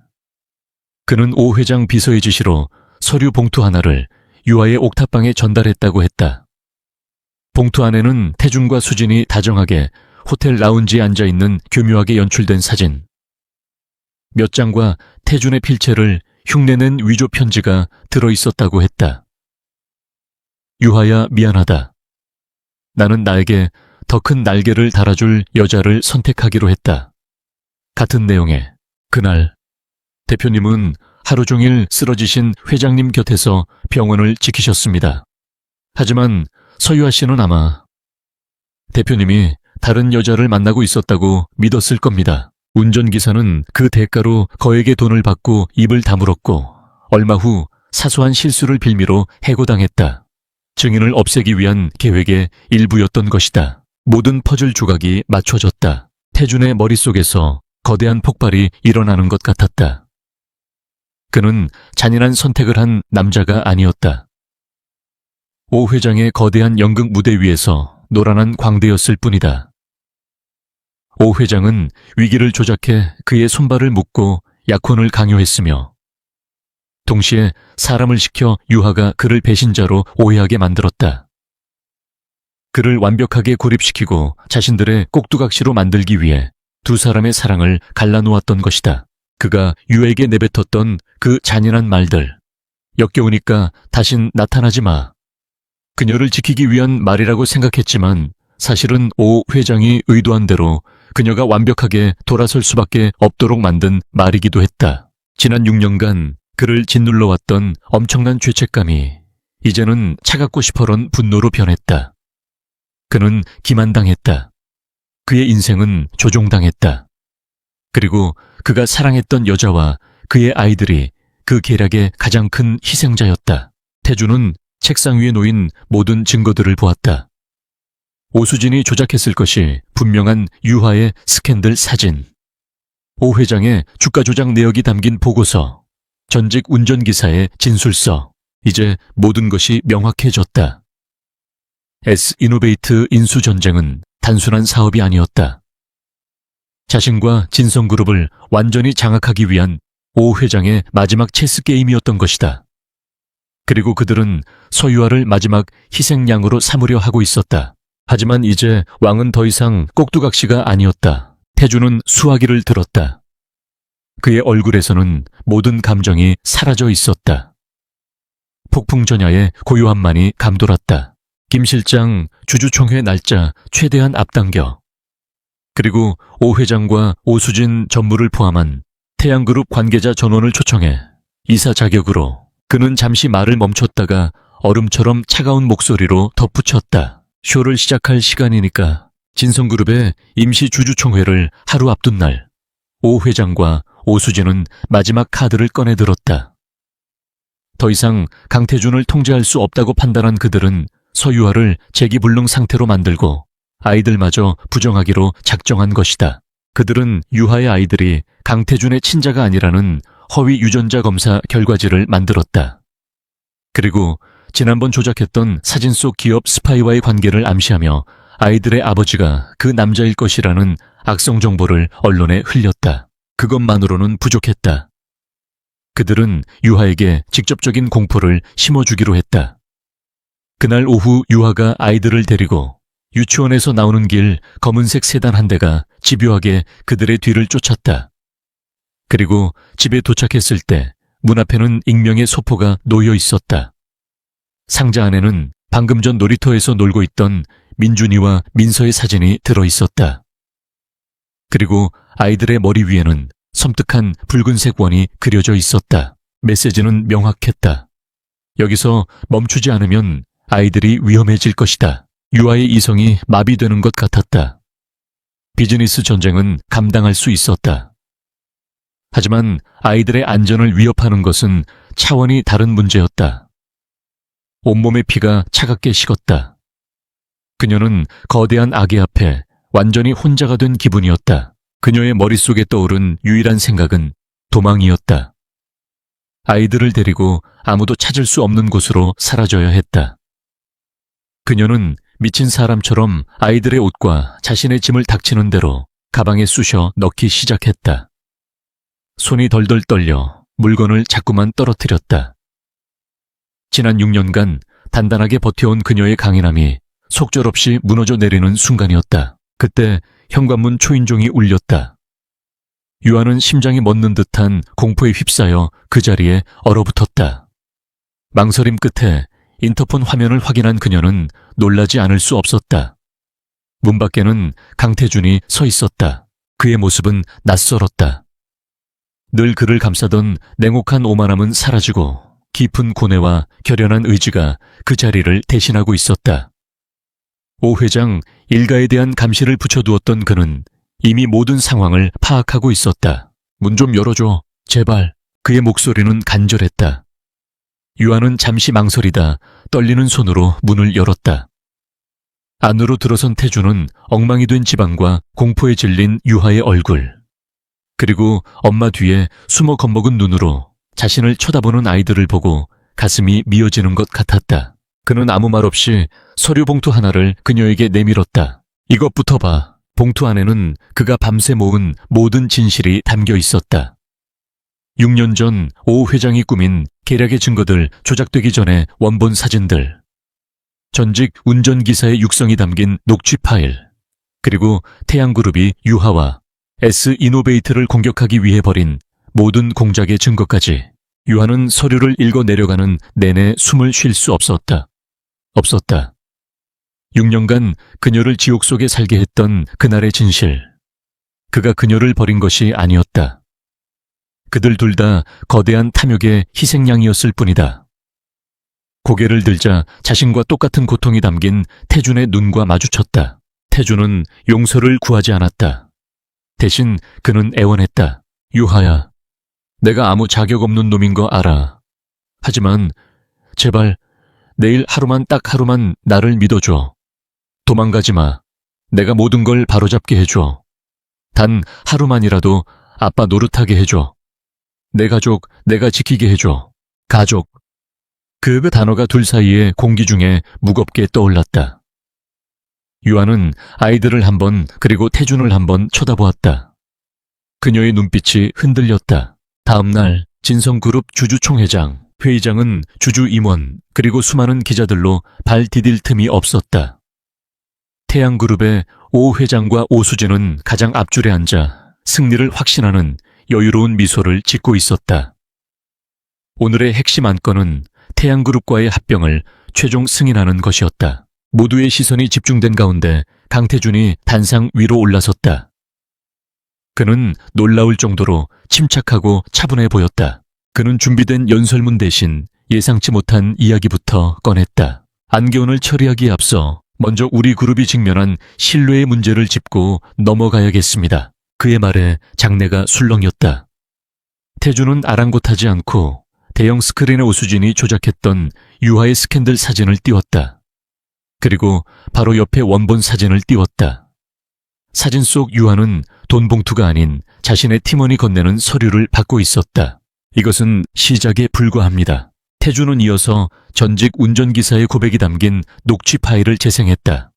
그는 오 회장 비서의 지시로 서류 봉투 하나를 유아의 옥탑방에 전달했다고 했다. 봉투 안에는 태준과 수진이 다정하게 호텔 라운지에 앉아있는 교묘하게 연출된 사진, 몇 장과 태준의 필체를 흉내낸 위조 편지가 들어있었다고 했다. 유하야, 미안하다. 나는 나에게 더 큰 날개를 달아줄 여자를 선택하기로 했다. 같은 내용의 그날 대표님은 하루 종일 쓰러지신 회장님 곁에서 병원을 지키셨습니다. 하지만 서유아 씨는 아마 대표님이 다른 여자를 만나고 있었다고 믿었을 겁니다. 운전기사는 그 대가로 거액의 돈을 받고 입을 다물었고 얼마 후 사소한 실수를 빌미로 해고당했다. 증인을 없애기 위한 계획의 일부였던 것이다. 모든 퍼즐 조각이 맞춰졌다. 태준의 머릿속에서 거대한 폭발이 일어나는 것 같았다. 그는 잔인한 선택을 한 남자가 아니었다. 오 회장의 거대한 연극 무대 위에서 노란한 광대였을 뿐이다. 오 회장은 위기를 조작해 그의 손발을 묶고 약혼을 강요했으며 동시에 사람을 시켜 유하가 그를 배신자로 오해하게 만들었다. 그를 완벽하게 고립시키고 자신들의 꼭두각시로 만들기 위해 두 사람의 사랑을 갈라놓았던 것이다. 그가 유에게 내뱉었던 그 잔인한 말들. 역겨우니까 다신 나타나지 마. 그녀를 지키기 위한 말이라고 생각했지만 사실은 오 회장이 의도한 대로 그녀가 완벽하게 돌아설 수밖에 없도록 만든 말이기도 했다. 지난 6년간 그를 짓눌러왔던 엄청난 죄책감이 이제는 차갑고 시퍼런 분노로 변했다. 그는 기만당했다. 그의 인생은 조종당했다. 그리고 그가 사랑했던 여자와 그의 아이들이 그 계략의 가장 큰 희생자였다. 태준은 책상 위에 놓인 모든 증거들을 보았다. 오수진이 조작했을 것이 분명한 유하의 스캔들 사진, 오 회장의 주가 조작 내역이 담긴 보고서, 전직 운전기사의 진술서. 이제 모든 것이 명확해졌다. S이노베이트 인수전쟁은 단순한 사업이 아니었다. 자신과 진성그룹을 완전히 장악하기 위한 오 회장의 마지막 체스 게임이었던 것이다. 그리고 그들은 서유아를 마지막 희생양으로 삼으려 하고 있었다. 하지만 이제 왕은 더 이상 꼭두각시가 아니었다. 태주는 수화기를 들었다. 그의 얼굴에서는 모든 감정이 사라져 있었다. 폭풍전야의 고요함만이 감돌았다. 김 실장 주주총회 날짜 최대한 앞당겨. 그리고 오 회장과 오수진 전무를 포함한 태양그룹 관계자 전원을 초청해 이사 자격으로. 그는 잠시 말을 멈췄다가 얼음처럼 차가운 목소리로 덧붙였다. 쇼를 시작할 시간이니까 진성그룹의 임시 주주총회를 하루 앞둔 날 오 회장과 오수진은 마지막 카드를 꺼내 들었다. 더 이상 강태준을 통제할 수 없다고 판단한 그들은 서유아를 재기불능 상태로 만들고 아이들마저 부정하기로 작정한 것이다. 그들은 유하의 아이들이 강태준의 친자가 아니라는 허위 유전자 검사 결과지를 만들었다. 그리고 지난번 조작했던 사진 속 기업 스파이와의 관계를 암시하며 아이들의 아버지가 그 남자일 것이라는 악성 정보를 언론에 흘렸다. 그것만으로는 부족했다. 그들은 유하에게 직접적인 공포를 심어주기로 했다. 그날 오후 유하가 아이들을 데리고 유치원에서 나오는 길 검은색 세단 한 대가 집요하게 그들의 뒤를 쫓았다. 그리고 집에 도착했을 때 문 앞에는 익명의 소포가 놓여 있었다. 상자 안에는 방금 전 놀이터에서 놀고 있던 민준이와 민서의 사진이 들어 있었다. 그리고 아이들의 머리 위에는 섬뜩한 붉은색 원이 그려져 있었다. 메시지는 명확했다. 여기서 멈추지 않으면 아이들이 위험해질 것이다. 유아의 이성이 마비되는 것 같았다. 비즈니스 전쟁은 감당할 수 있었다. 하지만 아이들의 안전을 위협하는 것은 차원이 다른 문제였다. 온몸의 피가 차갑게 식었다. 그녀는 거대한 아기 앞에 완전히 혼자가 된 기분이었다. 그녀의 머릿속에 떠오른 유일한 생각은 도망이었다. 아이들을 데리고 아무도 찾을 수 없는 곳으로 사라져야 했다. 그녀는 미친 사람처럼 아이들의 옷과 자신의 짐을 닥치는 대로 가방에 쑤셔 넣기 시작했다. 손이 덜덜 떨려 물건을 자꾸만 떨어뜨렸다. 지난 6년간 단단하게 버텨온 그녀의 강인함이 속절없이 무너져 내리는 순간이었다. 그때 현관문 초인종이 울렸다. 유아는 심장이 멎는 듯한 공포에 휩싸여 그 자리에 얼어붙었다. 망설임 끝에 인터폰 화면을 확인한 그녀는 놀라지 않을 수 없었다. 문 밖에는 강태준이 서 있었다. 그의 모습은 낯설었다. 늘 그를 감싸던 냉혹한 오만함은 사라지고 깊은 고뇌와 결연한 의지가 그 자리를 대신하고 있었다. 오 회장 일가에 대한 감시를 붙여두었던 그는 이미 모든 상황을 파악하고 있었다. 문 좀 열어줘, 제발. 그의 목소리는 간절했다. 유아는 잠시 망설이다 떨리는 손으로 문을 열었다. 안으로 들어선 태주는 엉망이 된 집안과 공포에 질린 유하의 얼굴, 그리고 엄마 뒤에 숨어 겁먹은 눈으로 자신을 쳐다보는 아이들을 보고 가슴이 미어지는 것 같았다. 그는 아무 말 없이 서류 봉투 하나를 그녀에게 내밀었다. 이것부터 봐. 봉투 안에는 그가 밤새 모은 모든 진실이 담겨 있었다. 6년 전 오 회장이 꾸민 계략의 증거들, 조작되기 전에 원본 사진들, 전직 운전기사의 육성이 담긴 녹취 파일, 그리고 태양그룹이 유하와 S이노베이트를 공격하기 위해 벌인 모든 공작의 증거까지. 유하는 서류를 읽어 내려가는 내내 숨을 쉴 수 없었다. 6년간 그녀를 지옥 속에 살게 했던 그날의 진실. 그가 그녀를 버린 것이 아니었다. 그들 둘 다 거대한 탐욕의 희생양이었을 뿐이다. 고개를 들자 자신과 똑같은 고통이 담긴 태준의 눈과 마주쳤다. 태준은 용서를 구하지 않았다. 대신 그는 애원했다. 유하야, 내가 아무 자격 없는 놈인 거 알아. 하지만 제발 내일 하루만, 딱 하루만 나를 믿어줘. 도망가지 마. 내가 모든 걸 바로잡게 해줘. 단 하루만이라도 아빠 노릇하게 해줘. 내 가족 내가 지키게 해줘. 가족. 그 단어가 둘 사이의 공기 중에 무겁게 떠올랐다. 유아는 아이들을 한 번, 그리고 태준을 한 번 쳐다보았다. 그녀의 눈빛이 흔들렸다. 다음 날 진성그룹 주주총회장, 회의장은 주주 임원, 그리고 수많은 기자들로 발 디딜 틈이 없었다. 태양그룹의 오 회장과 오수진은 가장 앞줄에 앉아 승리를 확신하는 여유로운 미소를 짓고 있었다. 오늘의 핵심 안건은 태양그룹과의 합병을 최종 승인하는 것이었다. 모두의 시선이 집중된 가운데 강태준이 단상 위로 올라섰다. 그는 놀라울 정도로 침착하고 차분해 보였다. 그는 준비된 연설문 대신 예상치 못한 이야기부터 꺼냈다. 안개원을 처리하기에 앞서 먼저 우리 그룹이 직면한 신뢰의 문제를 짚고 넘어가야겠습니다. 그의 말에 장내가 술렁였다. 태준은 아랑곳하지 않고 대형 스크린에 오수진이 조작했던 유하의 스캔들 사진을 띄웠다. 그리고 바로 옆에 원본 사진을 띄웠다. 사진 속 유하는 돈 봉투가 아닌 자신의 팀원이 건네는 서류를 받고 있었다. 이것은 시작에 불과합니다. 태준은 이어서 전직 운전기사의 고백이 담긴 녹취 파일을 재생했다.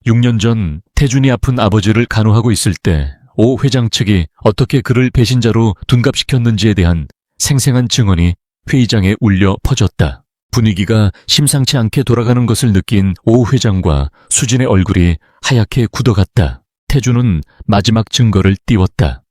6년 전 태준이 아픈 아버지를 간호하고 있을 때 오 회장 측이 어떻게 그를 배신자로 둔갑시켰는지에 대한 생생한 증언이 회의장에 울려 퍼졌다. 분위기가 심상치 않게 돌아가는 것을 느낀 오 회장과 수진의 얼굴이 하얗게 굳어갔다. 태준은 마지막 증거를 띄웠다.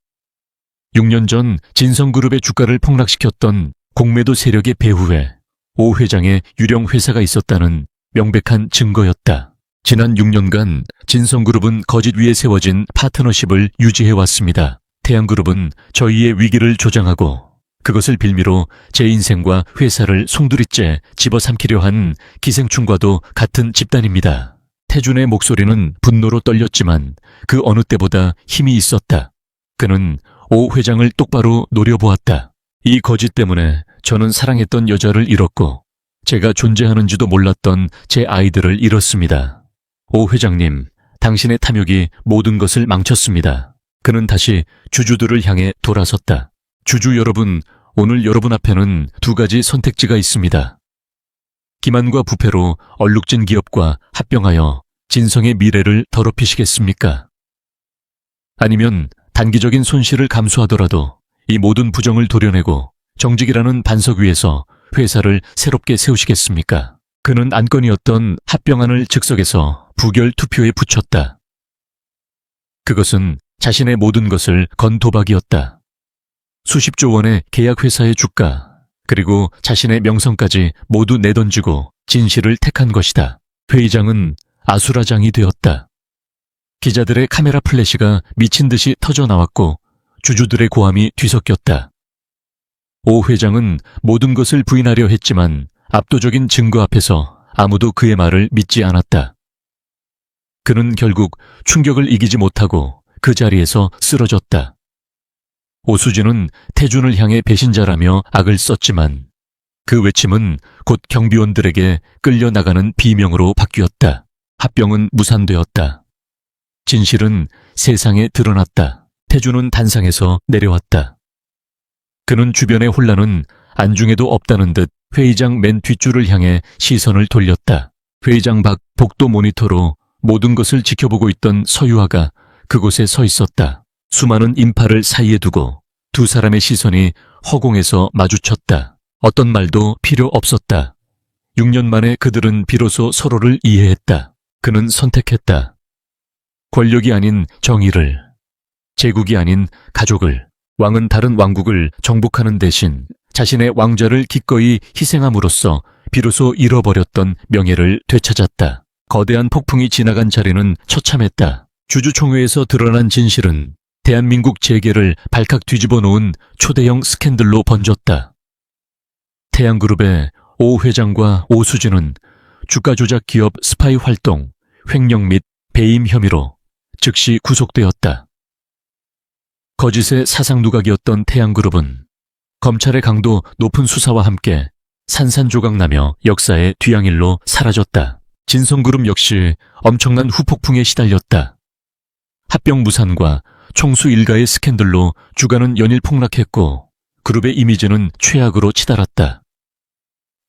6년 전 진성그룹의 주가를 폭락시켰던 공매도 세력의 배후에 오 회장의 유령 회사가 있었다는 명백한 증거였다. 지난 6년간 진성그룹은 거짓 위에 세워진 파트너십을 유지해왔습니다. 태양그룹은 저희의 위기를 조장하고 그것을 빌미로 제 인생과 회사를 송두리째 집어삼키려 한 기생충과도 같은 집단입니다. 태준의 목소리는 분노로 떨렸지만 그 어느 때보다 힘이 있었다. 그는 오 회장을 똑바로 노려보았다. 이 거짓 때문에 저는 사랑했던 여자를 잃었고 제가 존재하는지도 몰랐던 제 아이들을 잃었습니다. 오 회장님, 당신의 탐욕이 모든 것을 망쳤습니다. 그는 다시 주주들을 향해 돌아섰다. 주주 여러분, 오늘 여러분 앞에는 두 가지 선택지가 있습니다. 기만과 부패로 얼룩진 기업과 합병하여 진성의 미래를 더럽히시겠습니까? 아니면 단기적인 손실을 감수하더라도 이 모든 부정을 도려내고 정직이라는 반석 위에서 회사를 새롭게 세우시겠습니까? 그는 안건이었던 합병안을 즉석에서 부결 투표에 붙였다. 그것은 자신의 모든 것을 건 도박이었다. 수십조 원의 계약회사의 주가, 그리고 자신의 명성까지 모두 내던지고 진실을 택한 것이다. 회의장은 아수라장이 되었다. 기자들의 카메라 플래시가 미친 듯이 터져나왔고 주주들의 고함이 뒤섞였다. 오 회장은 모든 것을 부인하려 했지만 압도적인 증거 앞에서 아무도 그의 말을 믿지 않았다. 그는 결국 충격을 이기지 못하고 그 자리에서 쓰러졌다. 오수진은 태준을 향해 배신자라며 악을 썼지만 그 외침은 곧 경비원들에게 끌려나가는 비명으로 바뀌었다. 합병은 무산되었다. 진실은 세상에 드러났다. 태준은 단상에서 내려왔다. 그는 주변의 혼란은 안중에도 없다는 듯 회의장 맨 뒷줄을 향해 시선을 돌렸다. 회의장 밖 복도 모니터로 모든 것을 지켜보고 있던 서유아가 그곳에 서 있었다. 수많은 인파를 사이에 두고 두 사람의 시선이 허공에서 마주쳤다. 어떤 말도 필요 없었다. 6년 만에 그들은 비로소 서로를 이해했다. 그는 선택했다. 권력이 아닌 정의를, 제국이 아닌 가족을, 왕은 다른 왕국을 정복하는 대신 자신의 왕좌를 기꺼이 희생함으로써 비로소 잃어버렸던 명예를 되찾았다. 거대한 폭풍이 지나간 자리는 처참했다. 주주총회에서 드러난 진실은 대한민국 재계를 발칵 뒤집어 놓은 초대형 스캔들로 번졌다. 태양그룹의 오 회장과 오수진은 주가 조작 기업 스파이 활동, 횡령 및 배임 혐의로 즉시 구속되었다. 거짓의 사상누각이었던 태양그룹은 검찰의 강도 높은 수사와 함께 산산조각나며 역사의 뒤양일로 사라졌다. 진성그룹 역시 엄청난 후폭풍에 시달렸다. 합병 무산과 총수 일가의 스캔들로 주가는 연일 폭락했고 그룹의 이미지는 최악으로 치달았다.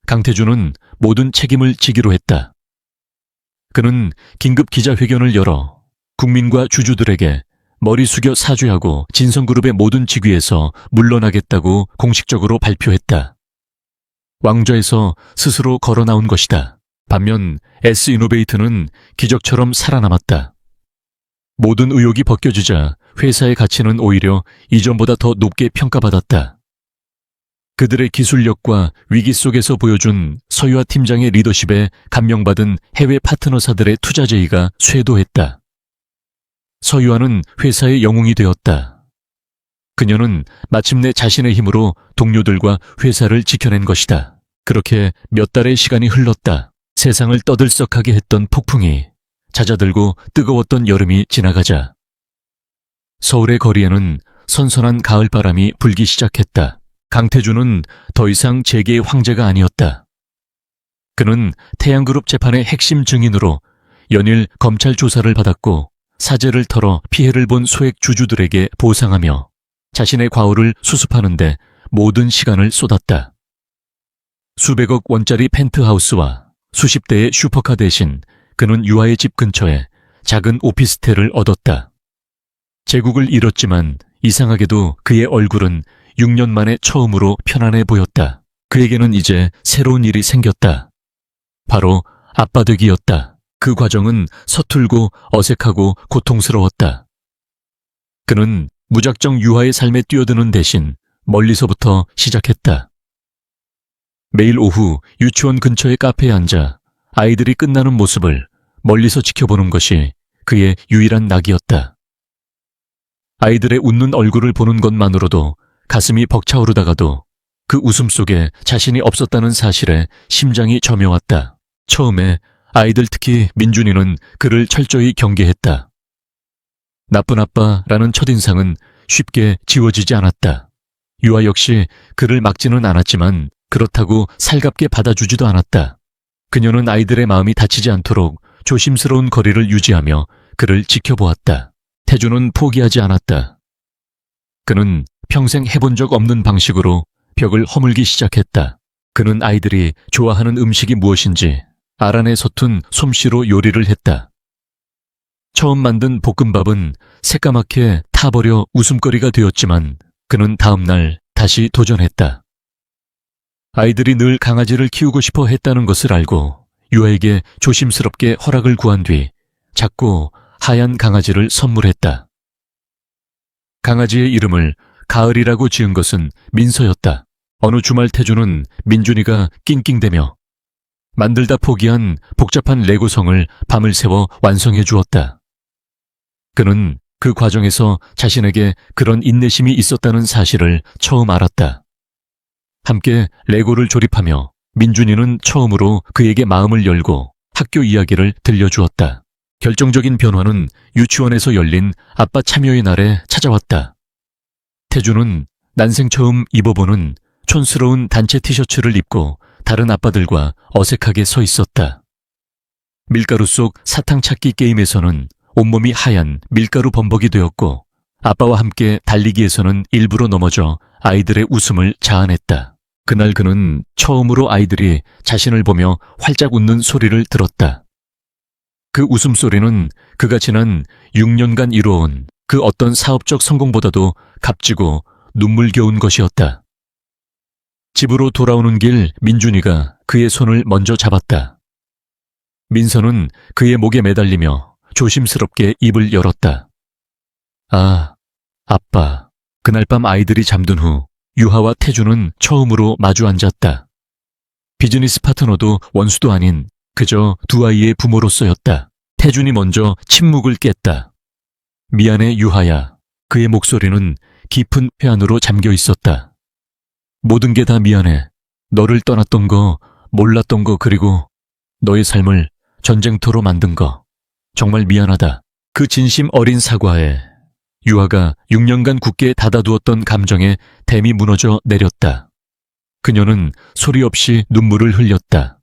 강태준은 모든 책임을 지기로 했다. 그는 긴급 기자회견을 열어 국민과 주주들에게 머리 숙여 사죄하고 진성그룹의 모든 직위에서 물러나겠다고 공식적으로 발표했다. 왕좌에서 스스로 걸어 나온 것이다. 반면 S이노베이트는 기적처럼 살아남았다. 모든 의혹이 벗겨지자 회사의 가치는 오히려 이전보다 더 높게 평가받았다. 그들의 기술력과 위기 속에서 보여준 서유아 팀장의 리더십에 감명받은 해외 파트너사들의 투자 제의가 쇄도했다. 서유아는 회사의 영웅이 되었다. 그녀는 마침내 자신의 힘으로 동료들과 회사를 지켜낸 것이다. 그렇게 몇 달의 시간이 흘렀다. 세상을 떠들썩하게 했던 폭풍이 잦아들고 뜨거웠던 여름이 지나가자 서울의 거리에는 선선한 가을바람이 불기 시작했다. 강태준은 더 이상 재계의 황제가 아니었다. 그는 태양그룹 재판의 핵심 증인으로 연일 검찰 조사를 받았고 사재를 털어 피해를 본 소액 주주들에게 보상하며 자신의 과오를 수습하는데 모든 시간을 쏟았다. 수백억 원짜리 펜트하우스와 수십 대의 슈퍼카 대신 그는 유아의 집 근처에 작은 오피스텔을 얻었다. 제국을 잃었지만 이상하게도 그의 얼굴은 6년 만에 처음으로 편안해 보였다. 그에게는 이제 새로운 일이 생겼다. 바로 아빠 되기였다. 그 과정은 서툴고 어색하고 고통스러웠다. 그는 무작정 유아의 삶에 뛰어드는 대신 멀리서부터 시작했다. 매일 오후 유치원 근처의 카페에 앉아 아이들이 끝나는 모습을 멀리서 지켜보는 것이 그의 유일한 낙이었다. 아이들의 웃는 얼굴을 보는 것만으로도 가슴이 벅차오르다가도 그 웃음 속에 자신이 없었다는 사실에 심장이 저며왔다. 처음에 아이들 특히 민준이는 그를 철저히 경계했다. 나쁜 아빠라는 첫인상은 쉽게 지워지지 않았다. 유아 역시 그를 막지는 않았지만 그렇다고 살갑게 받아주지도 않았다. 그녀는 아이들의 마음이 다치지 않도록 조심스러운 거리를 유지하며 그를 지켜보았다. 태준은 포기하지 않았다. 그는 평생 해본 적 없는 방식으로 벽을 허물기 시작했다. 그는 아이들이 좋아하는 음식이 무엇인지 알아내 서툰 솜씨로 요리를 했다. 처음 만든 볶음밥은 새까맣게 타버려 웃음거리가 되었지만 그는 다음 날 다시 도전했다. 아이들이 늘 강아지를 키우고 싶어 했다는 것을 알고 유아에게 조심스럽게 허락을 구한 뒤 작고 하얀 강아지를 선물했다. 강아지의 이름을 가을이라고 지은 것은 민서였다. 어느 주말 태준은 민준이가 낑낑대며 만들다 포기한 복잡한 레고성을 밤을 새워 완성해 주었다. 그는 그 과정에서 자신에게 그런 인내심이 있었다는 사실을 처음 알았다. 함께 레고를 조립하며 민준이는 처음으로 그에게 마음을 열고 학교 이야기를 들려주었다. 결정적인 변화는 유치원에서 열린 아빠 참여의 날에 찾아왔다. 태준은 난생 처음 입어보는 촌스러운 단체 티셔츠를 입고 다른 아빠들과 어색하게 서 있었다. 밀가루 속 사탕 찾기 게임에서는 온몸이 하얀 밀가루 범벅이 되었고 아빠와 함께 달리기에서는 일부러 넘어져 아이들의 웃음을 자아냈다. 그날 그는 처음으로 아이들이 자신을 보며 활짝 웃는 소리를 들었다. 그 웃음소리는 그가 지난 6년간 이루어온 그 어떤 사업적 성공보다도 값지고 눈물겨운 것이었다. 집으로 돌아오는 길 민준이가 그의 손을 먼저 잡았다. 민서는 그의 목에 매달리며 조심스럽게 입을 열었다. 아, 아빠. 그날 밤 아이들이 잠든 후 유하와 태준은 처음으로 마주 앉았다. 비즈니스 파트너도 원수도 아닌 그저 두 아이의 부모로서였다. 태준이 먼저 침묵을 깼다. 미안해 유하야. 그의 목소리는 깊은 회한으로 잠겨 있었다. 모든 게 다 미안해. 너를 떠났던 거, 몰랐던 거 그리고 너의 삶을 전쟁터로 만든 거. 정말 미안하다. 그 진심 어린 사과에 유하가 6년간 굳게 닫아두었던 감정에 댐이 무너져 내렸다. 그녀는 소리 없이 눈물을 흘렸다.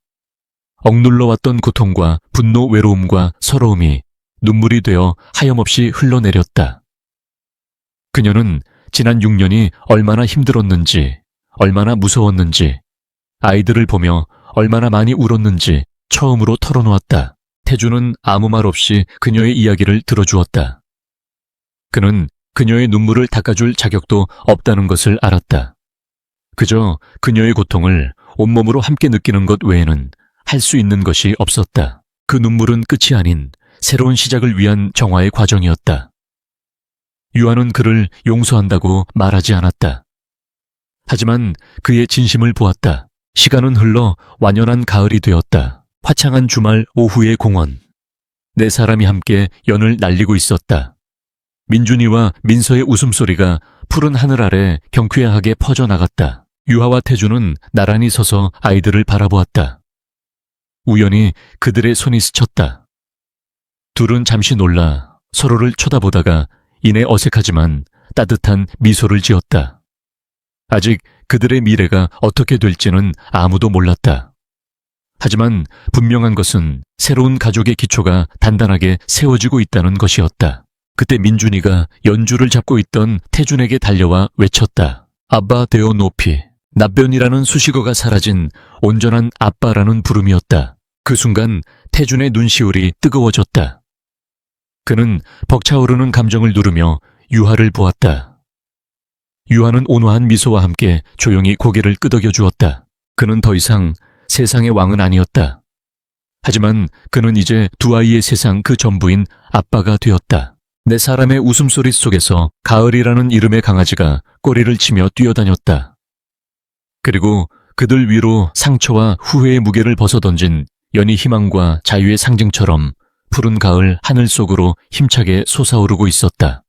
억눌러왔던 고통과 분노, 외로움과 서러움이 눈물이 되어 하염없이 흘러내렸다. 그녀는 지난 6년이 얼마나 힘들었는지, 얼마나 무서웠는지, 아이들을 보며 얼마나 많이 울었는지 처음으로 털어놓았다. 태준은 아무 말 없이 그녀의 이야기를 들어주었다. 그는 그녀의 눈물을 닦아줄 자격도 없다는 것을 알았다. 그저 그녀의 고통을 온몸으로 함께 느끼는 것 외에는 할 수 있는 것이 없었다. 그 눈물은 끝이 아닌 새로운 시작을 위한 정화의 과정이었다. 유아는 그를 용서한다고 말하지 않았다. 하지만 그의 진심을 보았다. 시간은 흘러 완연한 가을이 되었다. 화창한 주말 오후의 공원. 네 사람이 함께 연을 날리고 있었다. 민준이와 민서의 웃음소리가 푸른 하늘 아래 경쾌하게 퍼져나갔다. 유아와 태주는 나란히 서서 아이들을 바라보았다. 우연히 그들의 손이 스쳤다. 둘은 잠시 놀라 서로를 쳐다보다가 이내 어색하지만 따뜻한 미소를 지었다. 아직 그들의 미래가 어떻게 될지는 아무도 몰랐다. 하지만 분명한 것은 새로운 가족의 기초가 단단하게 세워지고 있다는 것이었다. 그때 민준이가 연주를 잡고 있던 태준에게 달려와 외쳤다. 아빠 데오 노피. 납변이라는 수식어가 사라진 온전한 아빠라는 부름이었다. 그 순간 태준의 눈시울이 뜨거워졌다. 그는 벅차오르는 감정을 누르며 유하를 보았다. 유하는 온화한 미소와 함께 조용히 고개를 끄덕여 주었다. 그는 더 이상 세상의 왕은 아니었다. 하지만 그는 이제 두 아이의 세상 그 전부인 아빠가 되었다. 네 사람의 웃음소리 속에서 가을이라는 이름의 강아지가 꼬리를 치며 뛰어다녔다. 그리고 그들 위로 상처와 후회의 무게를 벗어던진 연희 희망과 자유의 상징처럼 푸른 가을 하늘 속으로 힘차게 솟아오르고 있었다.